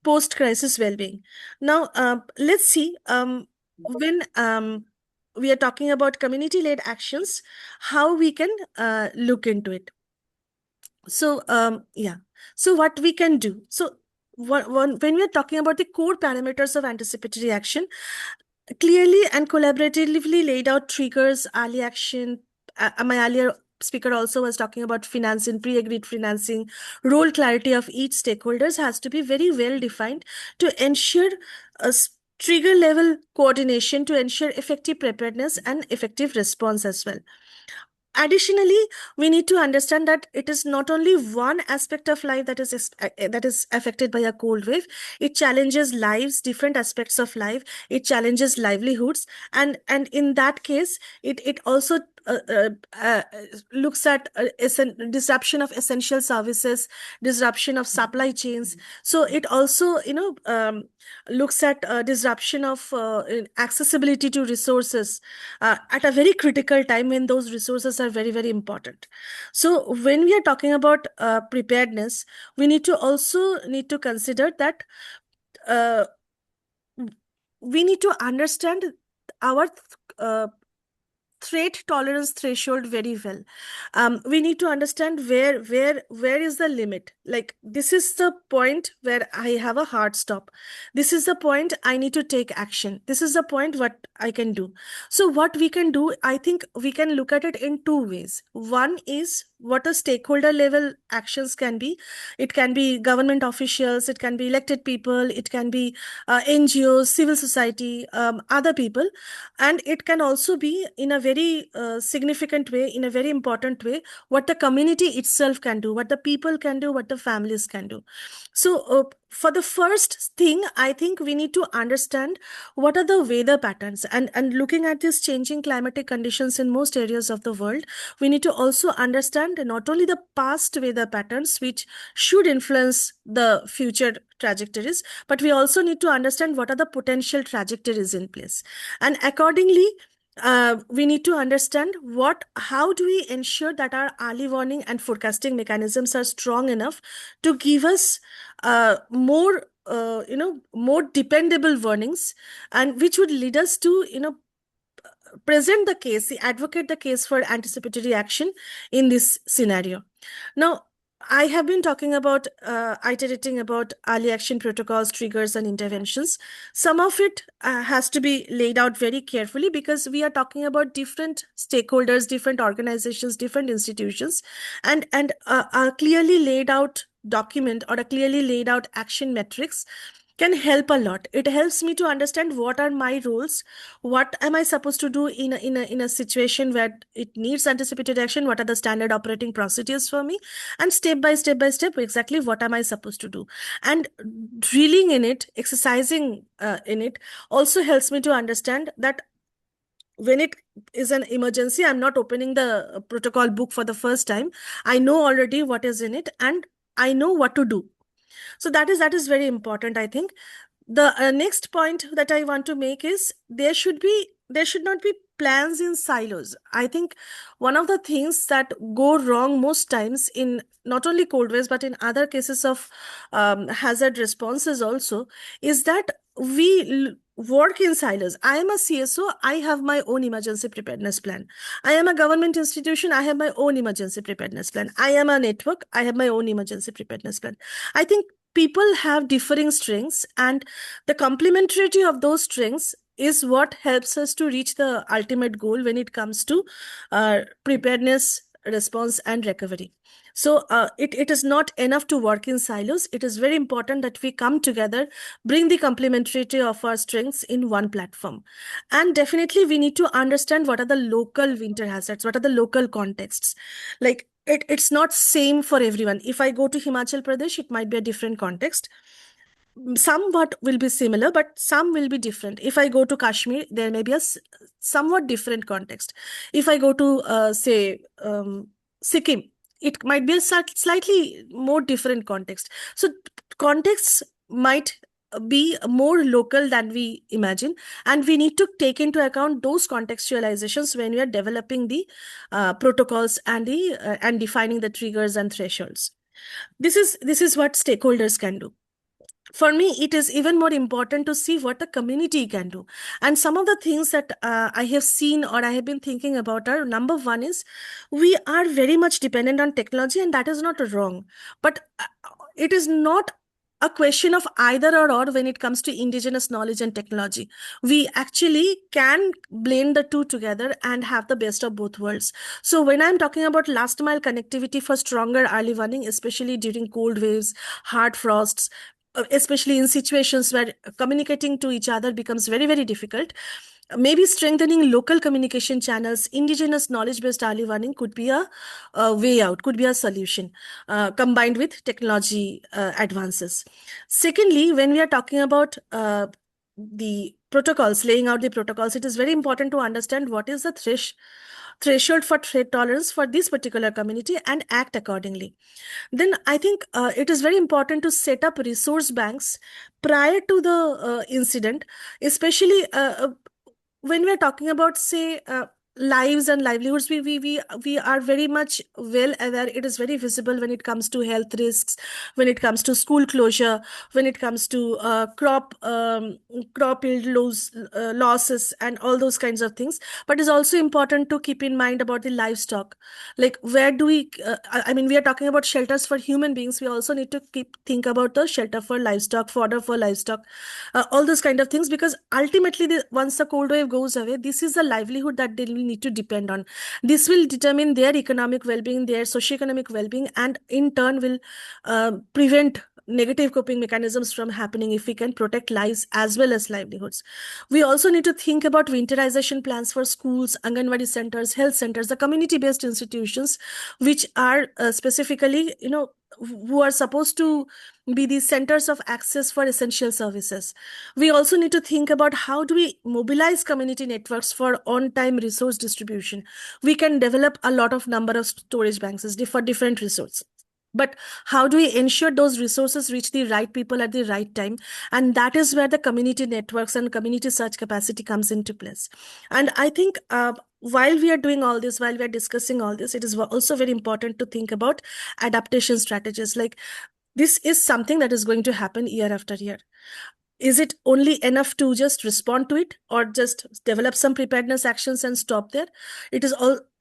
post-crisis well-being. Now, let's see, when we are talking about community-led actions, how we can look into it. So, so what we can do. So, when we are talking about the core parameters of anticipatory action, clearly and collaboratively laid out triggers, early action. My earlier speaker also was talking about financing, pre-agreed financing, role clarity of each stakeholders has to be very well defined to ensure a trigger level coordination, to ensure effective preparedness and effective response as well. Additionally, we need to understand that it is not only one aspect of life that is affected by a cold wave. It challenges lives, different aspects of life. It challenges livelihoods, and in that case, it also looks at disruption of essential services, disruption of supply chains. So it also, looks at disruption of accessibility to resources at a very critical time when those resources are very, very important. So when we are talking about preparedness, we need to consider that we need to understand our threat tolerance threshold very well. We need to understand where is the limit. Like, this is the point where I have a hard stop. This is the point I need to take action. This is the point what I can do. So what we can do, I think we can look at it in two ways. One is what a stakeholder level actions can be. It can be government officials, it can be elected people, it can be NGOs, civil society, other people, and it can also be in a very significant way, in a very important way, what the community itself can do, what the people can do, what the families can do. So for the first thing, I think we need to understand what are the weather patterns, and looking at these changing climatic conditions in most areas of the world, we need to also understand not only the past weather patterns, which should influence the future trajectories, but we also need to understand what are the potential trajectories in place. And accordingly, we need to understand how do we ensure that our early warning and forecasting mechanisms are strong enough to give us more dependable warnings, and which would lead us to present the case, advocate the case for anticipatory action in this scenario. Now, I have been talking about iterating about early action protocols, triggers, and interventions. Some of it has to be laid out very carefully because we are talking about different stakeholders, different organizations, different institutions, and a clearly laid out document or a clearly laid out action metrics can help a lot. It helps me to understand what are my roles, what am I supposed to do in a situation where it needs anticipated action, what are the standard operating procedures for me, and step by step exactly what am I supposed to do. And drilling in it, exercising in it also helps me to understand that when it is an emergency, I'm not opening the protocol book for the first time. I know already what is in it and I know what to do. So that is very important, I think. The next point that I want to make is there should not be plans in silos. I think one of the things that go wrong most times in not only cold waves but in other cases of hazard responses also is that we work in silos. I am a CSO, I have my own emergency preparedness plan. I am a government institution, I have my own emergency preparedness plan. I am a network, I have my own emergency preparedness plan. I think people have differing strengths, and the complementarity of those strengths is what helps us to reach the ultimate goal when it comes to preparedness, response, and recovery. So it is not enough to work in silos. It is very important that we come together, bring the complementarity of our strengths in one platform. And definitely we need to understand what are the local winter hazards, what are the local contexts. Like, it's not same for everyone. If I go to Himachal Pradesh, it might be a different context. Somewhat will be similar, but some will be different. If I go to Kashmir, there may be a somewhat different context. If I go to, say, Sikkim, it might be a slightly more different context. So contexts might be more local than we imagine, and we need to take into account those contextualizations when we are developing the protocols and the and defining the triggers and thresholds. This is what stakeholders can do. For me, it is even more important to see what the community can do. And some of the things that I have seen or I have been thinking about are, number one is, we are very much dependent on technology, and that is not wrong. But it is not a question of either or when it comes to indigenous knowledge and technology. We actually can blend the two together and have the best of both worlds. So when I'm talking about last mile connectivity for stronger early warning, especially during cold waves, hard frosts, especially in situations where communicating to each other becomes very, very difficult, maybe strengthening local communication channels, indigenous knowledge-based early warning could be a way out, could be a solution, combined with technology advances. Secondly, when we are talking about the protocols, laying out the protocols, it is very important to understand what is the threshold for threat tolerance for this particular community and act accordingly. Then I think it is very important to set up resource banks prior to the incident, especially when we're talking about, say, lives and livelihoods. We are very much well aware. It is very visible when it comes to health risks, when it comes to school closure, when it comes to crop yield losses and all those kinds of things. But it's also important to keep in mind about the livestock. Like, where do we I mean, we are talking about shelters for human beings, we also need to think about the shelter for livestock, fodder for livestock, all those kind of things, because ultimately once the cold wave goes away, this is the livelihood that they will need to depend on. This will determine their economic well-being, their socioeconomic well-being, and in turn will prevent negative coping mechanisms from happening if we can protect lives as well as livelihoods. We also need to think about winterization plans for schools, Anganwadi centers, health centers, the community-based institutions, which are specifically, who are supposed to be the centers of access for essential services. We also need to think about how do we mobilize community networks for on-time resource distribution. We can develop a lot of number of storage banks for different resources. But how do we ensure those resources reach the right people at the right time? And that is where the community networks and community search capacity comes into place. And I think while we are doing all this, while we are discussing all this, it is also very important to think about adaptation strategies. Like, this is something that is going to happen year after year. Is it only enough to just respond to it or just develop some preparedness actions and stop there?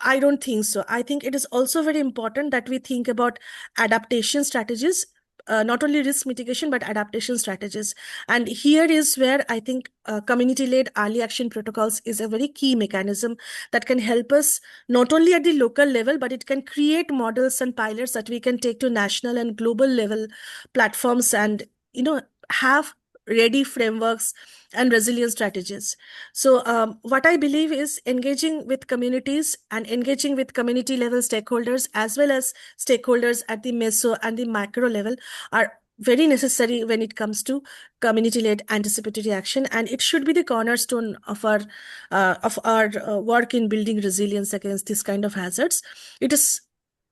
I don't think so. I think it is also very important that we think about adaptation strategies, not only risk mitigation, but adaptation strategies. And here is where I think community-led early action protocols is a very key mechanism that can help us not only at the local level, but it can create models and pilots that we can take to national and global level platforms and, have ready frameworks and resilience strategies. So what I believe is engaging with communities and engaging with community level stakeholders as well as stakeholders at the meso and the macro level are very necessary when it comes to community-led anticipatory action, and it should be the cornerstone of our work in building resilience against this kind of hazards.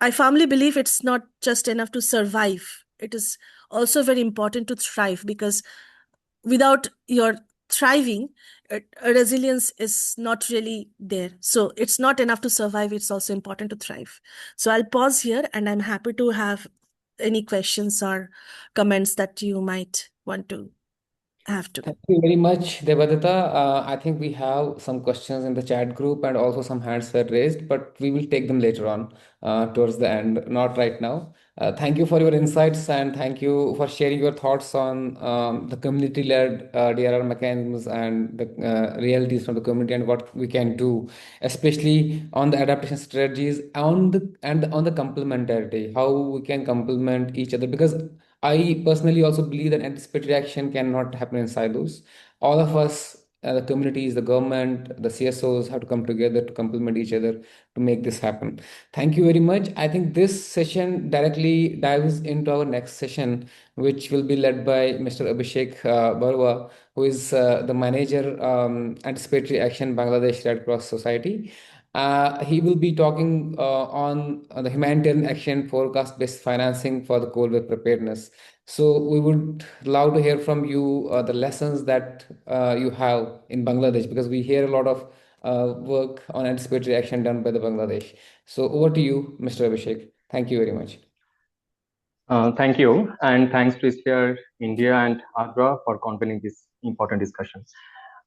I firmly believe it's not just enough to survive. It is also very important to thrive, because without your thriving, resilience is not really there. So it's not enough to survive, it's also important to thrive. So I'll pause here, and I'm happy to have any questions or comments that you might want to have to. Thank you very much, Devadatta. I think we have some questions in the chat group and also some hands were raised, but we will take them later on towards the end, not right now. Thank you for your insights and thank you for sharing your thoughts on the community-led DRR mechanisms and the realities from the community and what we can do, especially on the adaptation strategies on the complementarity, how we can complement each other. Because I personally also believe that anticipatory action cannot happen in silos. All of us, the communities, the government, the CSOs have to come together to complement each other to make this happen. Thank you very much. I think this session directly dives into our next session, which will be led by Mr. Abhishek Barua, who is the manager, Anticipatory Action Bangladesh Red Cross Society. He will be talking on the humanitarian action forecast-based financing for the cold wave preparedness. So we would love to hear from you the lessons that you have in Bangladesh, because we hear a lot of work on anticipatory action done by the Bangladesh. So over to you, Mr. Abhishek. Thank you very much. Thank you, and thanks to Sphere India and ADRA for convening this important discussion.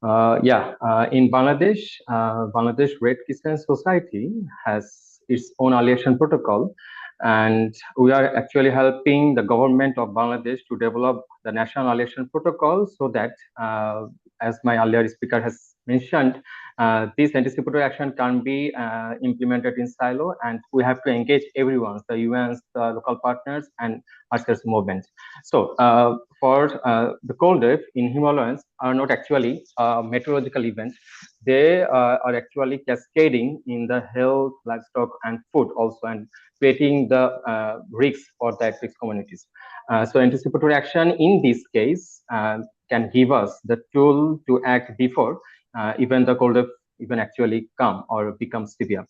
In Bangladesh, Bangladesh Red Crescent Society has its own alienation protocol, and we are actually helping the government of Bangladesh to develop the national alienation protocol so that, as my earlier speaker has mentioned, this anticipatory action can be implemented in silo, and we have to engage everyone, the UNs, the local partners, and access movement. So for the cold wave in Himalayas are not actually a meteorological event. They are actually cascading in the health, livestock, and food also, and creating the risks for the at-risk communities. So anticipatory action in this case can give us the tool to act before even the cold wave even actually come or become severe.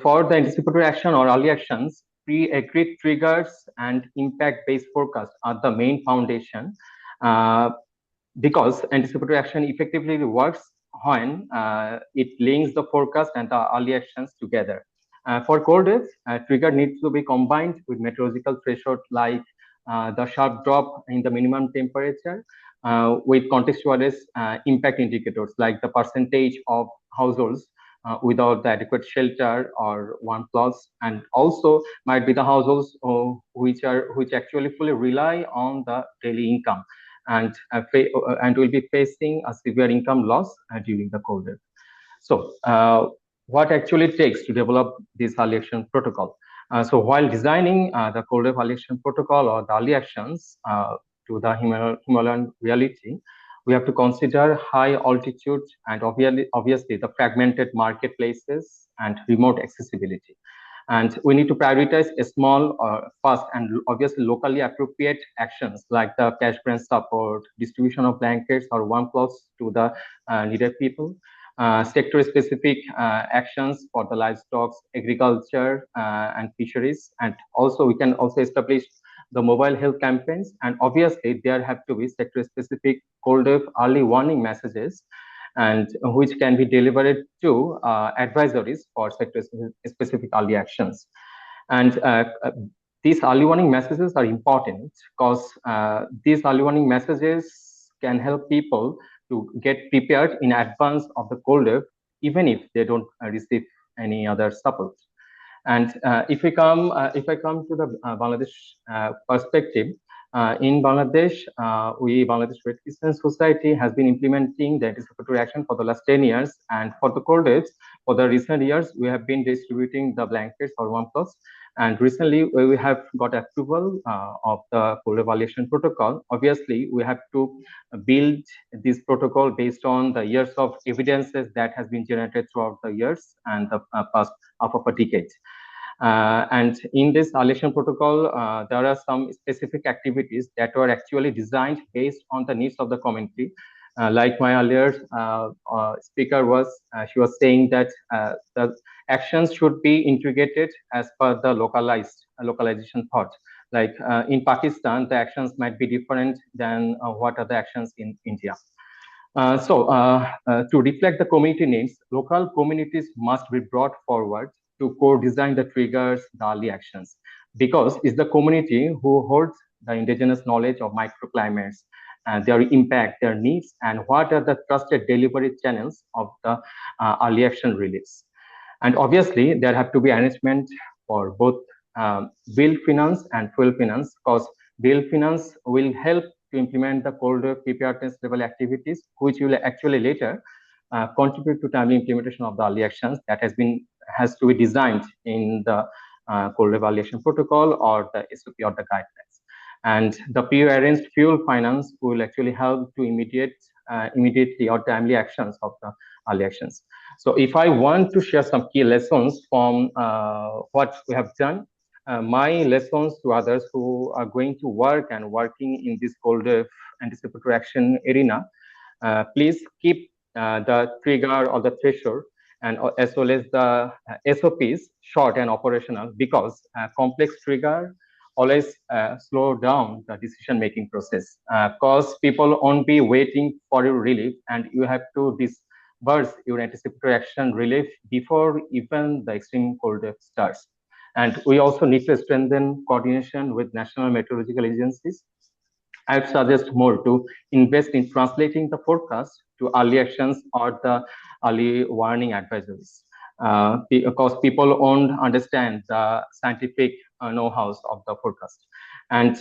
For the anticipatory action or early actions, pre-agreed triggers and impact-based forecast are the main foundation, because anticipatory action effectively works when it links the forecast and the early actions together. For cold waves, trigger needs to be combined with meteorological threshold like the sharp drop in the minimum temperature, with contextualized impact indicators like the percentage of households without the adequate shelter or warm clothes, and also might be the households which actually fully rely on the daily income and will be facing a severe income loss during the cold wave. So what actually it takes to develop this early action protocol? So while designing the cold wave early action protocol or the early actions to the Himalayan reality, we have to consider high altitude and obviously the fragmented marketplaces and remote accessibility. And we need to prioritize a small, fast, and obviously locally appropriate actions like the cash grant support, distribution of blankets or warm clothes to the needed people, sector-specific actions for the livestock, agriculture, and fisheries. And also we can also establish the mobile health campaigns. And obviously there have to be sector-specific cold wave early warning messages, and which can be delivered to advisories for sector-specific early actions. And these early warning messages are important because these early warning messages can help people to get prepared in advance of the cold wave, even if they don't receive any other support. And if I come to the Bangladesh perspective, in Bangladesh, Bangladesh Red Crescent Society has been implementing the anticipatory action for the last 10 years. And for the cold waves, for the recent years, we have been distributing the blankets or warm clothes. And recently, we have got approval of the cold wave evaluation protocol. Obviously, we have to build this protocol based on the years of evidences that has been generated throughout the years and the past half of a decade. And in this evaluation protocol, there are some specific activities that were actually designed based on the needs of the community. Like my earlier speaker she was saying that the actions should be integrated as per the localization thought. Like in Pakistan, the actions might be different than what are the actions in India. To reflect the community needs, local communities must be brought forward to co-design the triggers, the early actions, because it's the community who holds the indigenous knowledge of microclimates and their impact, their needs, and what are the trusted delivery channels of the early action release. And obviously, there have to be arrangement for both bill finance and fuel finance, because bill finance will help to implement the cold wave preparedness level activities, which will actually later contribute to timely implementation of the early actions that has to be designed in the cold wave early action protocol or the SOP or the guidelines. And the pre-arranged fuel finance will actually help to immediately or timely actions of the early actions. So if I want to share some key lessons from what we have done, my lessons to others who are going to work and working in this cold wave anticipatory action arena, please keep the trigger or the threshold and as well as the SOPs, short and operational, because complex trigger always slow down the decision-making process, because people won't be waiting for your relief, and you have to disburse your anticipatory action relief before even the extreme cold wave starts. And we also need to strengthen coordination with national meteorological agencies. I'd suggest more to invest in translating the forecast to early actions or the early warning advisories, because people won't understand the scientific know-hows of the forecast. And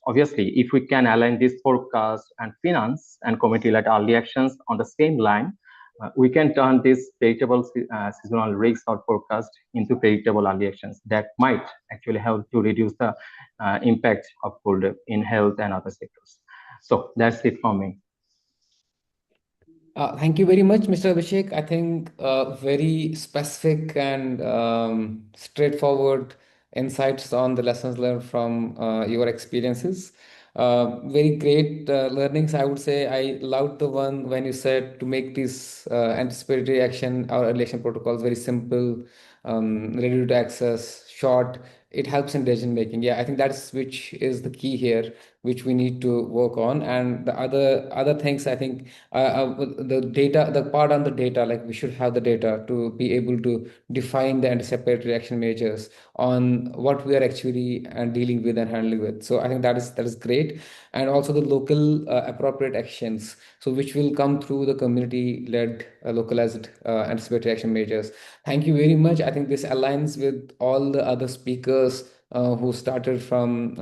obviously, if we can align this forecast and finance and community-led early actions on the same line, we can turn these predictable seasonal risks or forecast into predictable early actions that might actually help to reduce the impact of cold in health and other sectors. So that's it from me. Thank you very much, Mr. Abhishek. I think very specific and straightforward insights on the lessons learned from your experiences. Very great learnings, I would say. I loved the one when you said to make these anticipatory action or election protocols very simple, ready to access, short. It helps in decision making. Yeah, I think that's which is the key here, which we need to work on. And the other things, I think the data, the part on the data, like we should have the data to be able to define the anticipatory action measures on what we are actually dealing with and handling with. So I think that is great. And also the local appropriate actions, so which will come through the community led localized anticipatory action measures. Thank you very much. I think this aligns with all the other speakers who started from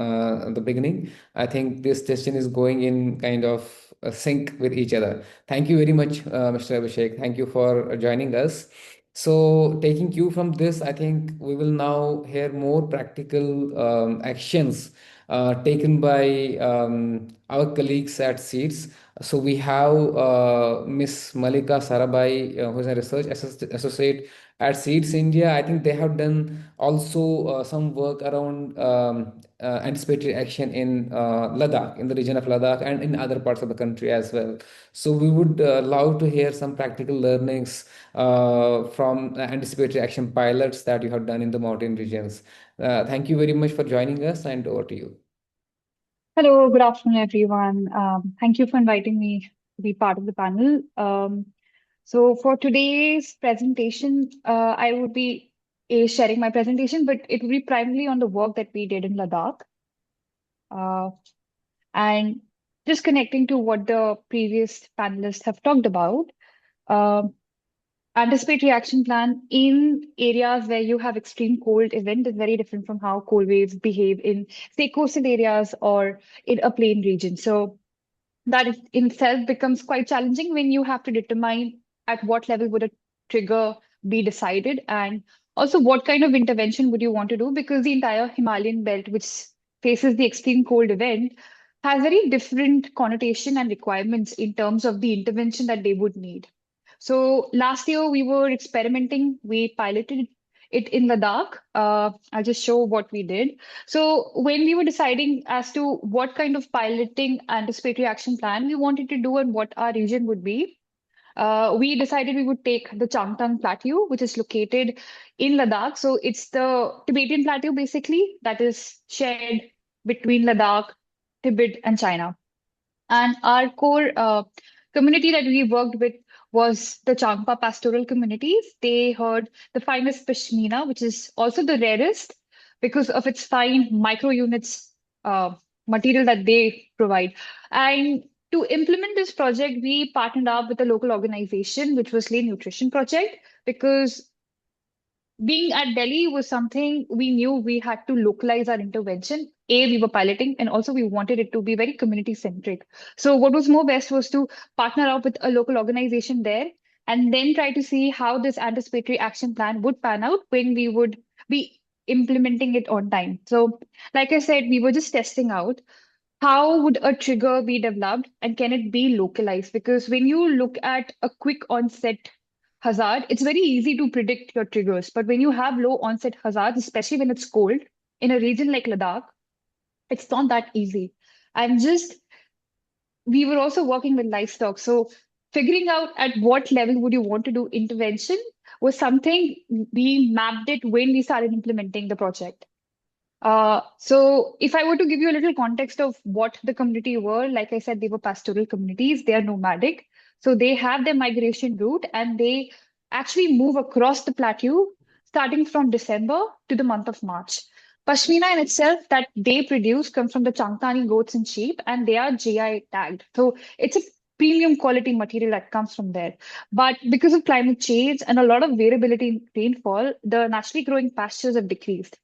the beginning. I think this session is going in kind of sync with each other. Thank you very much, Mr. Abhishek. Thank you for joining us. So, taking cue from this, I think we will now hear more practical actions taken by our colleagues at SEEDS. So, we have Miss Malika Sarabai, who is a research associate at SEEDS India. I think they have done also some work around anticipatory action in Ladakh, in the region of Ladakh, and in other parts of the country as well. So we would love to hear some practical learnings from anticipatory action pilots that you have done in the mountain regions. Thank you very much for joining us, and over to you. Hello, good afternoon, everyone. Thank you for inviting me to be part of the panel. So for today's presentation, I would be sharing my presentation, but it will be primarily on the work that we did in Ladakh. And just connecting to what the previous panelists have talked about, anticipatory action plan in areas where you have extreme cold event is very different from how cold waves behave in, say, coastal areas or in a plain region. So that in itself becomes quite challenging when you have to determine at what level would a trigger be decided, and also what kind of intervention would you want to do, because the entire Himalayan belt, which faces the extreme cold event, has very different connotation and requirements in terms of the intervention that they would need. So last year we were experimenting, we piloted it in Ladakh. I'll just show what we did. So when we were deciding as to what kind of piloting anticipatory action plan we wanted to do and what our region would be, we decided we would take the Changtang Plateau, which is located in Ladakh. So it's the Tibetan Plateau, basically, that is shared between Ladakh, Tibet, and China. And our core community that we worked with was the Changpa pastoral communities. They herd the finest pashmina, which is also the rarest because of its fine micro units material that they provide. And to implement this project, we partnered up with a local organization, which was Lane Nutrition Project, because being at Delhi was something we knew we had to localize our intervention. We were piloting, and also we wanted it to be very community centric. So what was more best was to partner up with a local organization there and then try to see how this anticipatory action plan would pan out when we would be implementing it on time. So like I said, we were just testing out how would a trigger be developed and can it be localized? Because when you look at a quick onset hazard, it's very easy to predict your triggers. But when you have low onset hazards, especially when it's cold in a region like Ladakh, it's not that easy. And just, we were also working with livestock. So figuring out at what level would you want to do intervention was something we mapped it when we started implementing the project. So if I were to give you a little context of what the community were, like I said, they were pastoral communities, they are nomadic. So they have their migration route and they actually move across the plateau starting from December to the month of March. Pashmina in itself that they produce come from the Changtani goats and sheep, and they are GI tagged. So it's a premium quality material that comes from there. But because of climate change and a lot of variability in rainfall, the naturally growing pastures have decreased.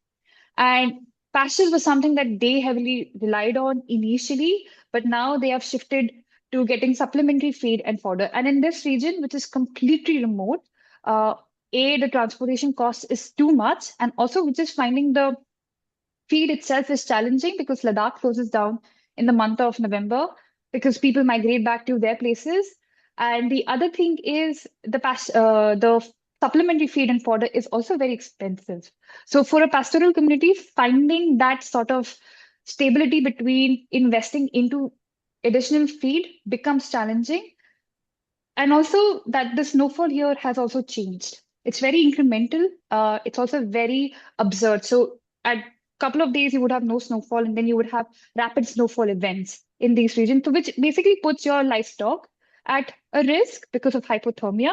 And pastures was something that they heavily relied on initially, but now they have shifted to getting supplementary feed and fodder. And in this region, which is completely remote, the transportation cost is too much, and also which is finding the feed itself is challenging because Ladakh closes down in the month of November because people migrate back to their places. And the other thing is the supplementary feed and fodder is also very expensive. So for a pastoral community, finding that sort of stability between investing into additional feed becomes challenging. And also that the snowfall here has also changed. It's very incremental. It's also very absurd. So at a couple of days, you would have no snowfall, and then you would have rapid snowfall events in these regions, so which basically puts your livestock at a risk because of hypothermia.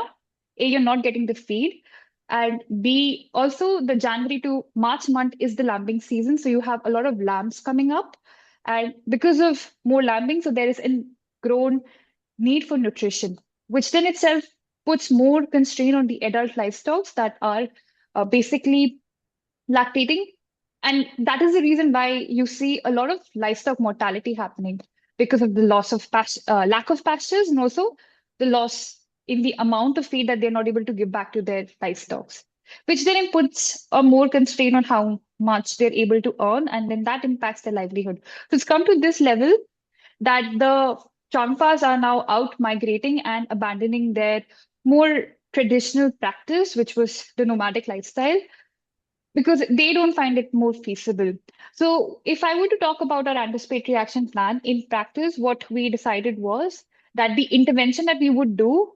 A, you're not getting the feed. And B, also the January to March month is the lambing season. So you have a lot of lambs coming up. And because of more lambing, so there is a grown need for nutrition, which then itself puts more constraint on the adult livestock that are basically lactating. And that is the reason why you see a lot of livestock mortality happening because of the loss of lack of pastures, and also the loss in the amount of feed that they're not able to give back to their livestock, which then puts a more constraint on how much they're able to earn, and then that impacts their livelihood. So it's come to this level that the Changpas are now out migrating and abandoning their more traditional practice, which was the nomadic lifestyle, because they don't find it more feasible. So if I were to talk about our anticipatory action plan, in practice, what we decided was that the intervention that we would do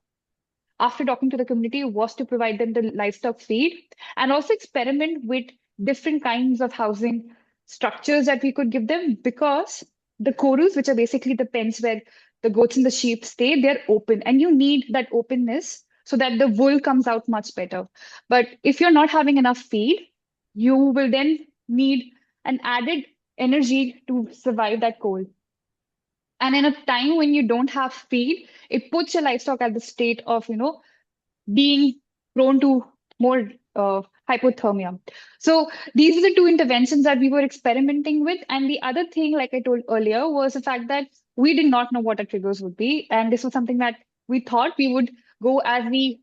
after talking to the community was to provide them the livestock feed and also experiment with different kinds of housing structures that we could give them, because the korus, which are basically the pens where the goats and the sheep stay, they're open and you need that openness so that the wool comes out much better. But if you're not having enough feed, you will then need an added energy to survive that cold. And in a time when you don't have feed, it puts your livestock at the state of, being prone to more hypothermia. So these are the two interventions that we were experimenting with. And the other thing, like I told earlier, was the fact that we did not know what our triggers would be. And this was something that we thought we would go as we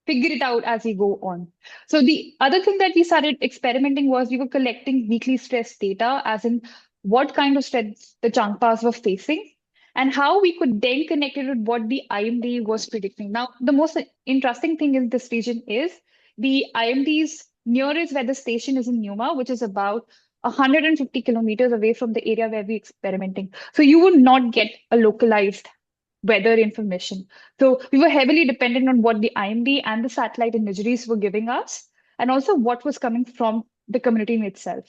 figure it out as we go on. So the other thing that we started experimenting was we were collecting weekly stress data, as in what kind of stress the Changpas were facing and how we could then connect it with what the IMD was predicting. Now, the most interesting thing in this region is the IMD's nearest weather station is in Numa, which is about 150 kilometers away from the area where we're experimenting. So you would not get a localized weather information. So we were heavily dependent on what the IMD and the satellite imageries were giving us, and also what was coming from the community in itself.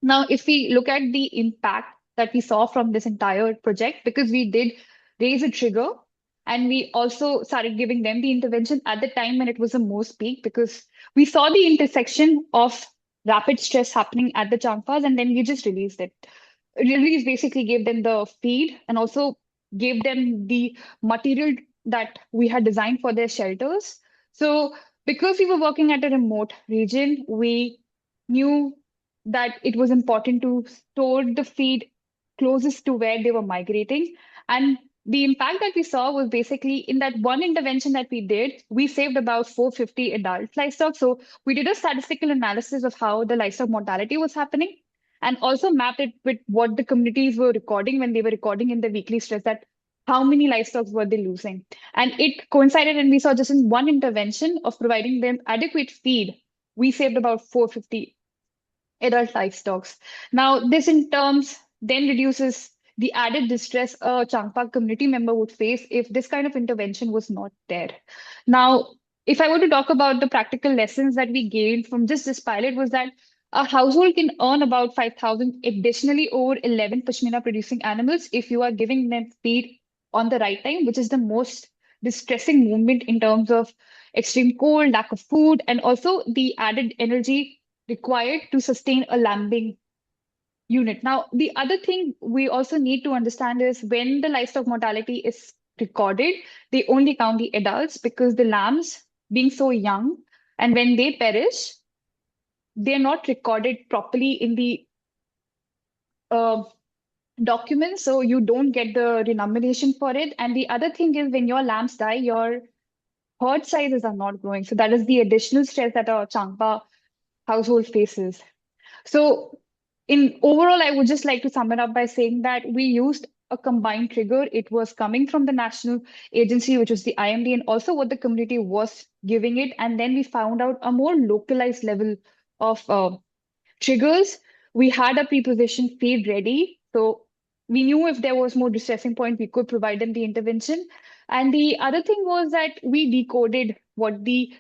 Now, if we look at the impact that we saw from this entire project, because we did raise a trigger and we also started giving them the intervention at the time when it was the most peak, because we saw the intersection of rapid stress happening at the Changpas, and then we just released it. Release basically gave them the feed and also gave them the material that we had designed for their shelters. So because we were working at a remote region, we knew that it was important to store the feed closest to where they were migrating. And the impact that we saw was basically in that one intervention that we did, we saved about 450 adult livestock. So we did a statistical analysis of how the livestock mortality was happening, and also mapped it with what the communities were recording when they were recording in the weekly stress, that how many livestock were they losing. And it coincided, and we saw just in one intervention of providing them adequate feed, we saved about 450 adult livestock. Now, this in terms then reduces the added distress a Changpa community member would face if this kind of intervention was not there. Now, if I were to talk about the practical lessons that we gained from just this pilot, was that a household can earn about 5,000 additionally over 11 pashmina producing animals if you are giving them feed on the right time, which is the most distressing movement in terms of extreme cold, lack of food, and also the added energy required to sustain a lambing unit. Now, the other thing we also need to understand is when the livestock mortality is recorded, they only count the adults because the lambs, being so young, and when they perish, they're not recorded properly in the uh, documents, so you don't get the denomination for it. And the other thing is when your lambs die, your herd sizes are not growing. So that is the additional stress that a Changpa household faces. So in overall, I would just like to sum it up by saying that we used a combined trigger. It was coming from the national agency, which was the IMD, and also what the community was giving it. And then we found out a more localized level of triggers. We had a preposition feed ready. So we knew if there was more distressing point, we could provide them the intervention. And the other thing was that we decoded what the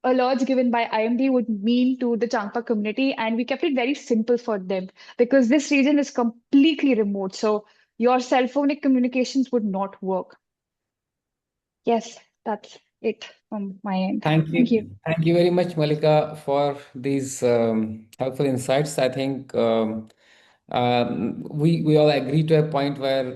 alerts given by IMD would mean to the Changpa community, and we kept it very simple for them because this region is completely remote. So your cell phonic communications would not work. Yes, that's it from my end. Thank Thank you. you. Thank you very much, Malika, for these helpful insights. I think we all agree to a point where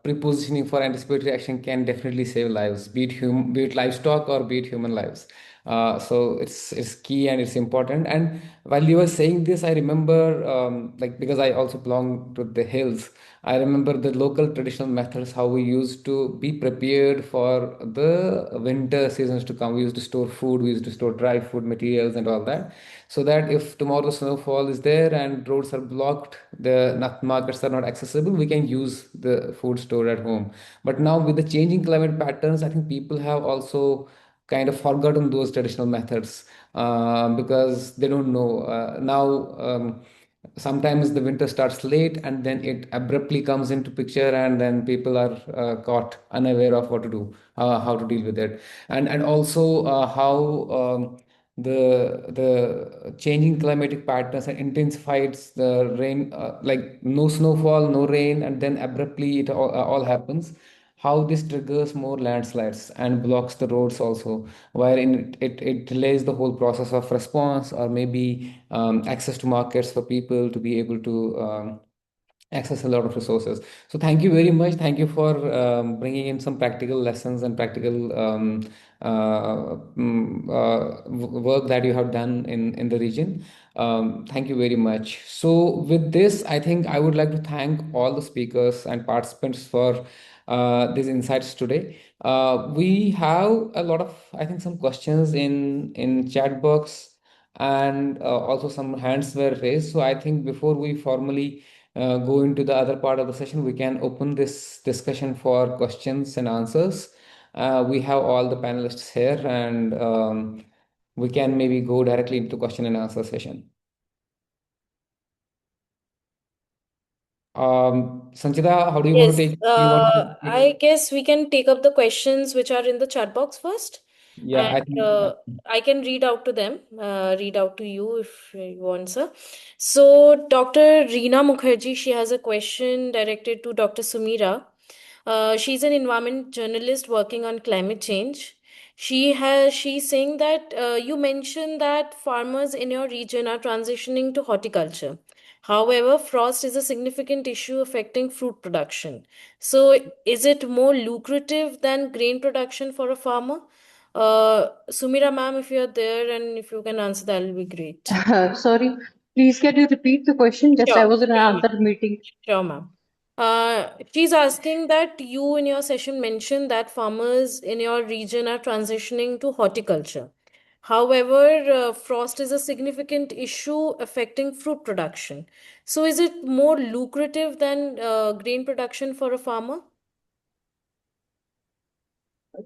prepositioning for anticipatory action can definitely save lives, be it livestock or be it human lives. So it's key and it's important. And while you were saying this, I remember like because I also belong to the hills. I remember the local traditional methods, how we used to be prepared for the winter seasons to come. We used to store food, we used to store dry food materials and all that, so that if tomorrow snowfall is there and roads are blocked, the markets are not accessible, we can use the food stored at home. But now with the changing climate patterns, I think people have also kind of forgotten those traditional methods because they don't know. Now sometimes the winter starts late and then it abruptly comes into picture, and then people are caught unaware of what to do, how to deal with it. And also how the changing climatic patterns and intensifies the rain, like no snowfall, no rain, and then abruptly it all happens. How this triggers more landslides and blocks the roads also, wherein it delays the whole process of response, or maybe access to markets for people to be able to access a lot of resources. So thank you very much. Thank you for bringing in some practical lessons and practical work that you have done in the region. Thank you very much. So with this, I think I would like to thank all the speakers and participants for these insights today. We have a lot of, I think, some questions in chat box, and also some hands were raised. So I think before we formally go into the other part of the session, we can open this discussion for questions and answers. We have all the panelists here, and we can maybe go directly into question and answer session. Sanchita, how do you want to Yes, take? You want to take? I guess we can take up the questions which are in the chat box first, Yeah, I and think. I can read out to them, read out to you if you want, sir. So, Dr. Reena Mukherjee, she has a question directed to Dr. Sumira. She's an environment journalist working on climate change. She's saying that you mentioned that farmers in your region are transitioning to horticulture. However, frost is a significant issue affecting fruit production. So, is it more lucrative than grain production for a farmer? Sumira ma'am, if you're there and if you can answer, that will be great. Sorry, please can you repeat the question? Just I Sure, was in sure, ma'am. another meeting. Sure, ma'am. She's asking that you in your session mentioned that farmers in your region are transitioning to horticulture. However, frost is a significant issue affecting fruit production. So, is it more lucrative than grain production for a farmer?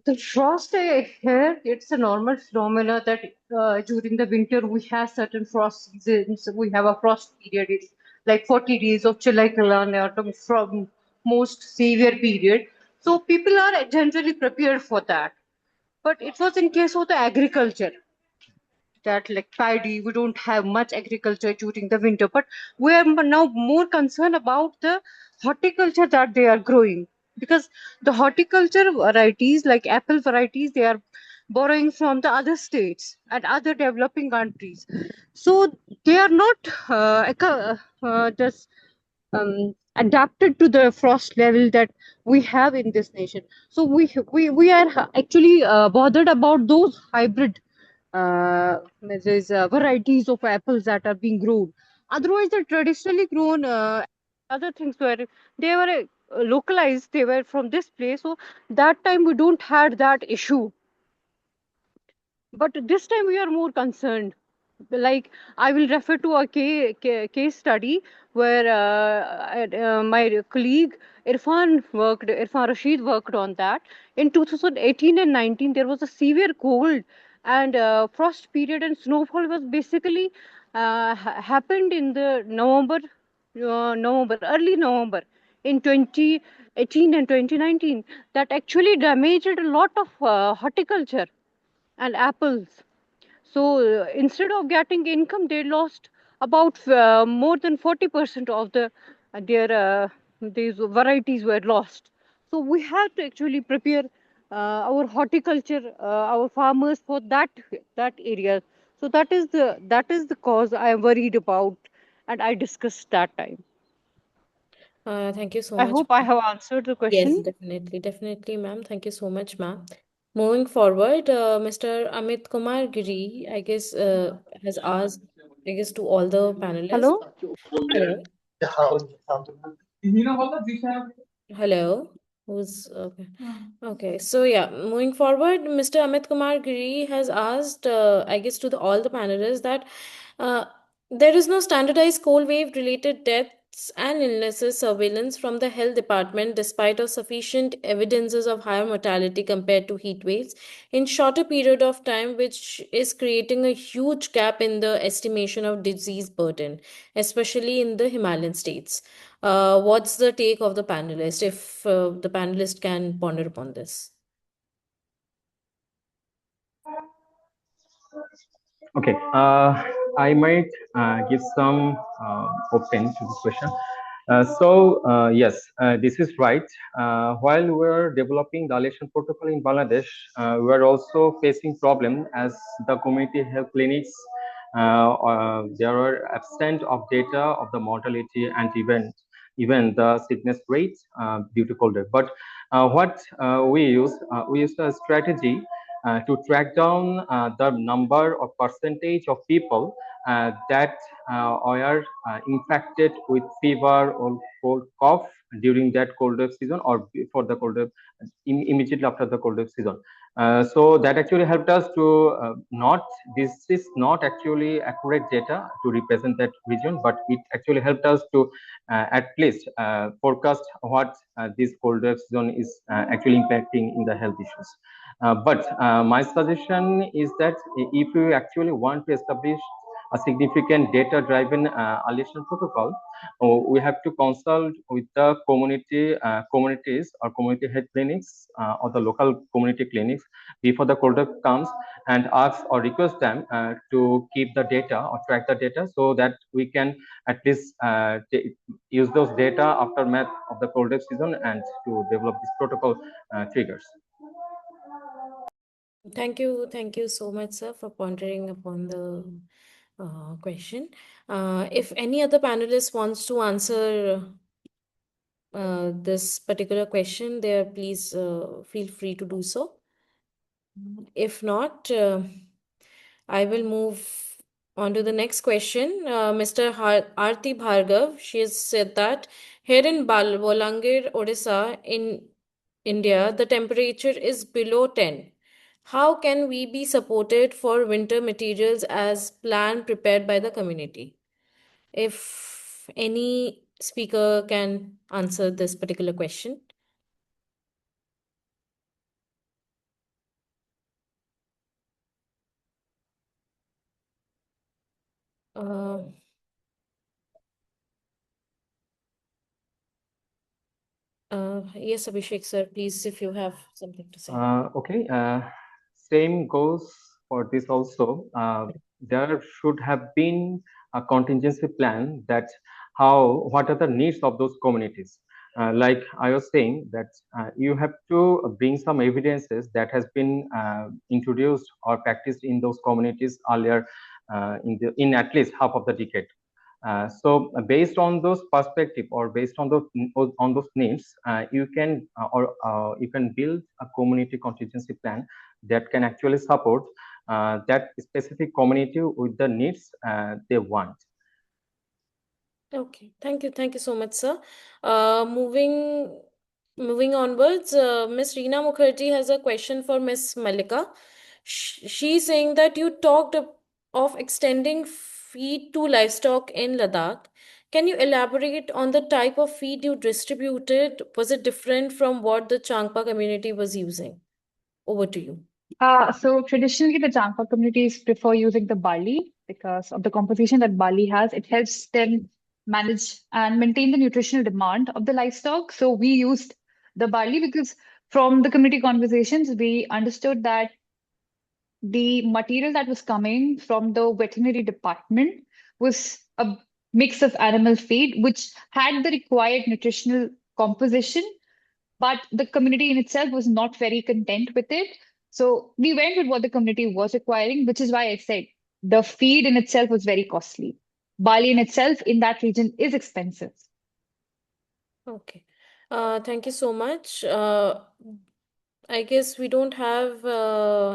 The frost here, it's a normal phenomena that during the winter we have certain frost seasons. We have a frost period. It's like 40 days of Chilai Kalana from most severe period. So people are generally prepared for that. but it was in case of the agriculture, that like paddy, we don't have much agriculture during the winter, but we are now more concerned about the horticulture that they are growing, because the horticulture varieties like apple varieties, they are borrowing from the other states and other developing countries, so they are not just adapted to the frost level that we have in this nation. So we are actually bothered about those hybrid there's varieties of apples that are being grown. Otherwise, the traditionally grown other things were, they were localized. They were from this place, so that time we don't had that issue. But this time we are more concerned. Like I will refer to a case study where my colleague Irfan Rashid worked on that. In 2018 and 19, there was a severe cold and frost period, and snowfall was basically happened in the early November in 2018 and 2019. That actually damaged a lot of horticulture and apples. So instead of getting income, they lost about more than 40% of their these varieties were lost. So we have to actually prepare our horticulture, our farmers for that area. So that is the cause I am worried about, and I discussed that time. Thank you so I much. hope I have answered the Yes, question. definitely, ma'am. Thank you so much, ma'am. Moving forward, Mr. Amit Kumar Giri, I guess, has asked, I guess, to all the panelists. Hello. Hello. Hello. Who's okay? Okay. So yeah, moving forward, Mr. Amit Kumar Giri has asked, I guess, to all the panelists that uh, there is no standardized cold wave related deaths and illnesses surveillance from the health department, despite of sufficient evidences of higher mortality compared to heat waves in shorter period of time, which is creating a huge gap in the estimation of disease burden, especially in the Himalayan states. What's the take of the panelist, if the panelist can ponder upon this? Okay, I might give some open to this question. Yes, this is right. While we're developing the election protocol in Bangladesh, we're also facing problem as the community health clinics. There are absent of data of the mortality and even the sickness rate due to cold wave. But what we use a strategy to track down the number or percentage of people that are infected with fever or cold cough during that cold wave season or before the cold wave, immediately after the cold wave season. So that actually helped us to this is not actually accurate data to represent that region, but it actually helped us to at least forecast what this cold wave season is actually impacting in the health issues. But my suggestion is that if you actually want to establish a significant data-driven allocation protocol, we have to consult with the communities or community health clinics or the local community clinics before the cold wave comes, and ask or request them to keep the data or track the data so that we can at least use those data aftermath of the cold wave season and to develop this protocol triggers. Thank you so much, sir, for pondering upon the question. If any other panelist wants to answer this particular question, there, please feel free to do so. If not, I will move on to the next question. Mr. Arti Bhargav, she has said that here in Bolangir, Odisha, in India, the temperature is below 10. How can we be supported for winter materials as planned prepared by the community? If any speaker can answer this particular question. Yes, Abhishek sir, please, if you have something to say. Okay. same goes for this also. There should have been a contingency plan that what are the needs of those communities. Like I was saying, that you have to bring some evidences that has been introduced or practiced in those communities earlier in at least half of the decade. So based on those perspective or based on those needs, you can you can build a community contingency plan that can actually support that specific community with the needs they want. Okay, thank you so much, sir. Moving onwards, Miss Reena Mukherjee has a question for Miss Malika. She's saying that you talked of extending feed to livestock in Ladakh. Can you elaborate on the type of feed you distributed? Was it different from what the Changpa community was using? Over to you. So traditionally, the Jampa communities prefer using the barley because of the composition that barley has. It helps them manage and maintain the nutritional demand of the livestock. So we used the barley because from the community conversations, we understood that the material that was coming from the veterinary department was a mix of animal feed, which had the required nutritional composition, but the community in itself was not very content with it. So we went with what the community was requiring, which is why I said the feed in itself was very costly. Barley in itself in that region is expensive. Okay. Thank you so much. I guess we don't have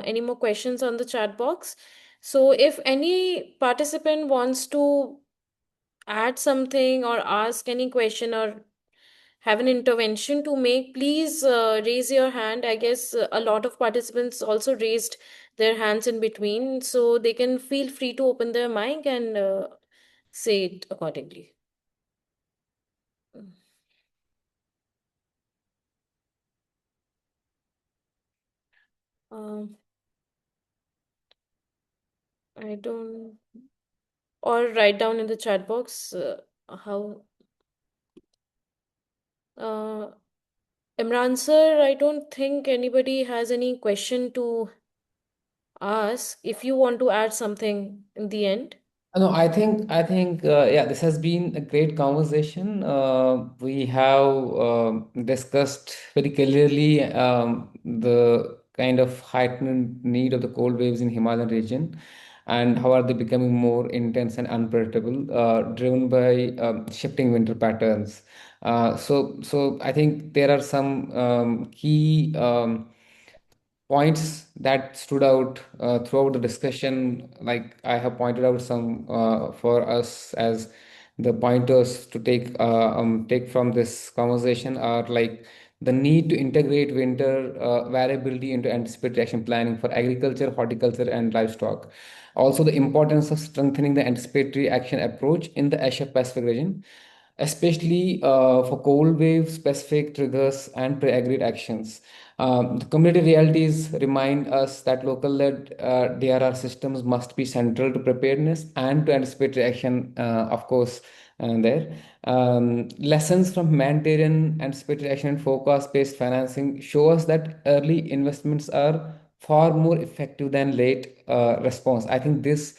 any more questions on the chat box. So if any participant wants to add something or ask any question or have an intervention to make, please raise your hand. I guess a lot of participants also raised their hands in between, so they can feel free to open their mic and say it accordingly. Um, I don't, or write down in the chat box how. Uh, Imran sir, I don't think anybody has any question to ask. If you want to add something in the end. No, I think, yeah, this has been a great conversation. We have discussed very clearly the kind of heightened need of the cold waves in Himalayan region and how are they becoming more intense and unpredictable, driven by shifting winter patterns. So I think there are some key points that stood out throughout the discussion. Like I have pointed out some for us as the pointers to take from this conversation are like the need to integrate winter variability into anticipatory action planning for agriculture, horticulture, and livestock. Also, the importance of strengthening the anticipatory action approach in the Asia Pacific region, especially for cold wave specific triggers and pre-agreed actions. The community realities remind us that local led DRR systems must be central to preparedness and to anticipatory action, of course, there. Lessons from humanitarian anticipatory action and forecast based financing show us that early investments are far more effective than late response. I think this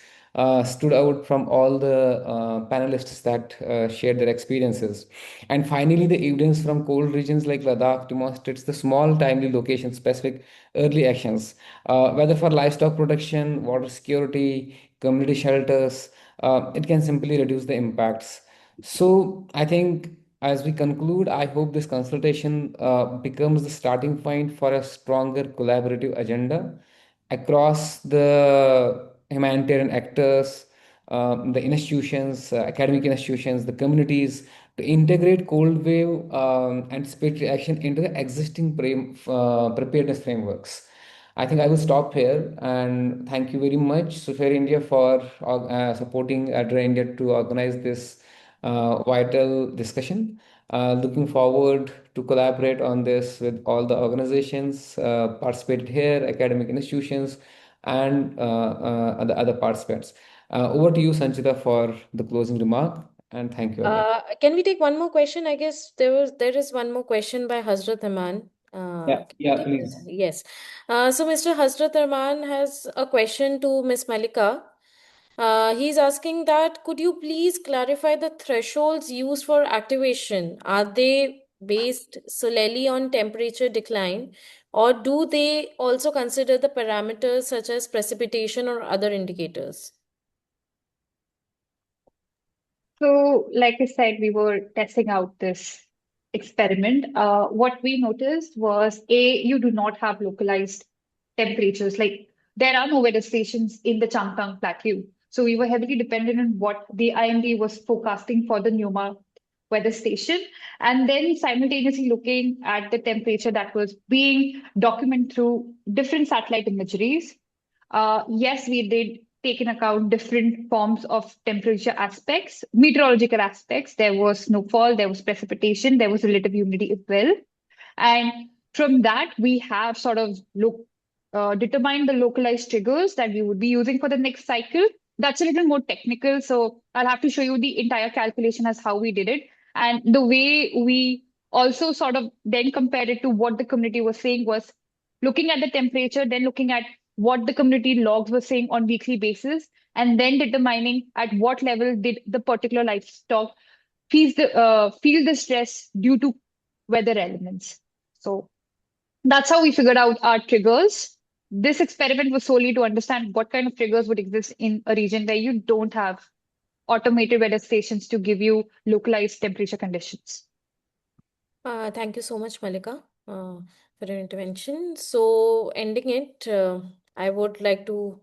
stood out from all the panelists that shared their experiences. And finally, the evidence from cold regions like Ladakh demonstrates the small, timely, location specific early actions, whether for livestock production, water security, community shelters, it can simply reduce the impacts. So, I think as we conclude, I hope this consultation becomes the starting point for a stronger collaborative agenda across the humanitarian actors, the institutions, academic institutions, the communities, to integrate cold wave anticipatory action into the existing preparedness frameworks. I think I will stop here and thank you very much, Super India, for supporting ADRA India to organize this vital discussion. Looking forward to collaborate on this with all the organizations participated here, academic institutions, and the other participants. Over to you, Sanchita, for the closing remark, and thank you again. Can we take one more question? I guess there is one more question by Hazrat Aman. Yeah, please. Yes. So Mr. Hasrat Rahman has a question to Ms. Malika. He's asking that could you please clarify the thresholds used for activation? Are they based solely on temperature decline, or do they also consider the parameters such as precipitation or other indicators? So, like I said, we were testing out this experiment. What we noticed was you do not have localized temperatures. Like there are no weather stations in the Changtang Plateau. So we were heavily dependent on what the IMD was forecasting for the Nyuma weather station, and then simultaneously looking at the temperature that was being documented through different satellite imageries. Yes, we did take in account different forms of temperature aspects, meteorological aspects. There was snowfall, there was precipitation, there was relative humidity as well. And from that, we have sort of determined the localized triggers that we would be using for the next cycle. That's a little more technical, so I'll have to show you the entire calculation as how we did it. And the way we also sort of then compared it to what the community was saying was looking at the temperature, then looking at what the community logs were saying on weekly basis, and then determining at what level did the particular livestock feel the stress due to weather elements. So that's how we figured out our triggers. This experiment was solely to understand what kind of triggers would exist in a region where you don't have automated weather stations to give you localized temperature conditions. Thank you so much, Malika, for your intervention. So, ending it, I would like to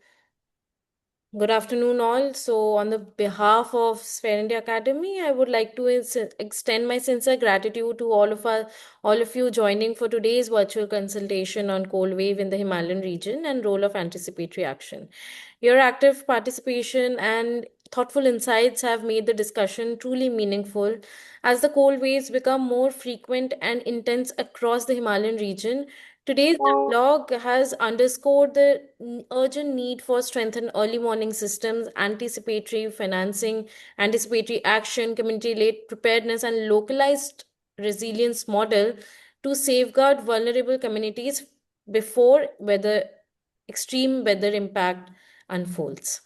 good afternoon, all. So, on the behalf of Sphere India Academy, I would like to extend my sincere gratitude to all of you joining for today's virtual consultation on cold wave in the Himalayan region and role of anticipatory action. Your active participation and thoughtful insights have made the discussion truly meaningful. As the cold waves become more frequent and intense across the Himalayan region, today's dialogue has underscored the urgent need for strengthened early warning systems, anticipatory financing, anticipatory action, community-led preparedness, and localized resilience model to safeguard vulnerable communities before extreme weather impact unfolds.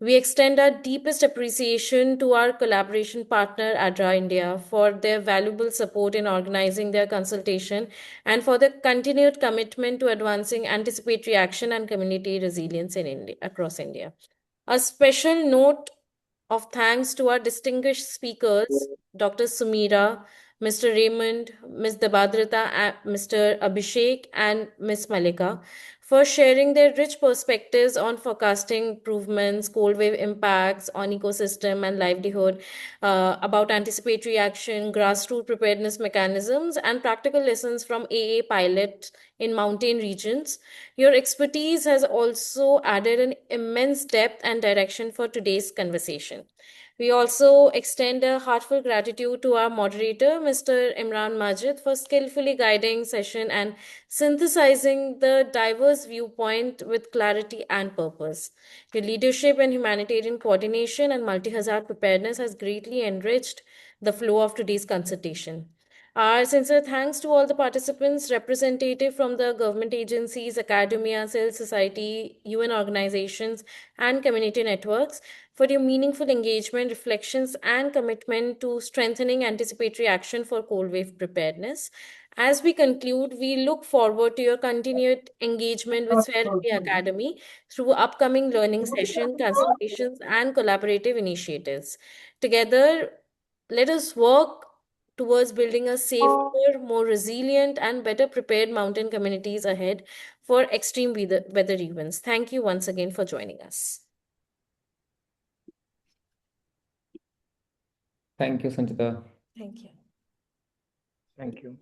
We extend our deepest appreciation to our collaboration partner, ADRA India, for their valuable support in organizing their consultation and for their continued commitment to advancing anticipatory action and community resilience in India, across India. A special note of thanks to our distinguished speakers, Dr. Sumira, Mr. Raymond, Ms. Dabadrita, Mr. Abhishek, and Ms. Malika for sharing their rich perspectives on forecasting improvements, cold wave impacts on ecosystem and livelihood, about anticipatory action, grassroots preparedness mechanisms, and practical lessons from AA pilot in mountain regions. Your expertise has also added an immense depth and direction for today's conversation. We also extend a heartfelt gratitude to our moderator, Mr. Imran Majid, for skillfully guiding session and synthesizing the diverse viewpoint with clarity and purpose. Your leadership and humanitarian coordination and multi-hazard preparedness has greatly enriched the flow of today's consultation. Our sincere thanks to all the participants, representative from the government agencies, academia, civil society, UN organizations, and community networks for your meaningful engagement, reflections, and commitment to strengthening anticipatory action for cold wave preparedness. As we conclude, we look forward to your continued engagement with Sphere India Academy through upcoming learning sessions, consultations, and collaborative initiatives. Together, let us work towards building a safer, more resilient, and better prepared mountain communities ahead for extreme weather events. Thank you once again for joining us. Thank you, Sanjita. Thank you. Thank you.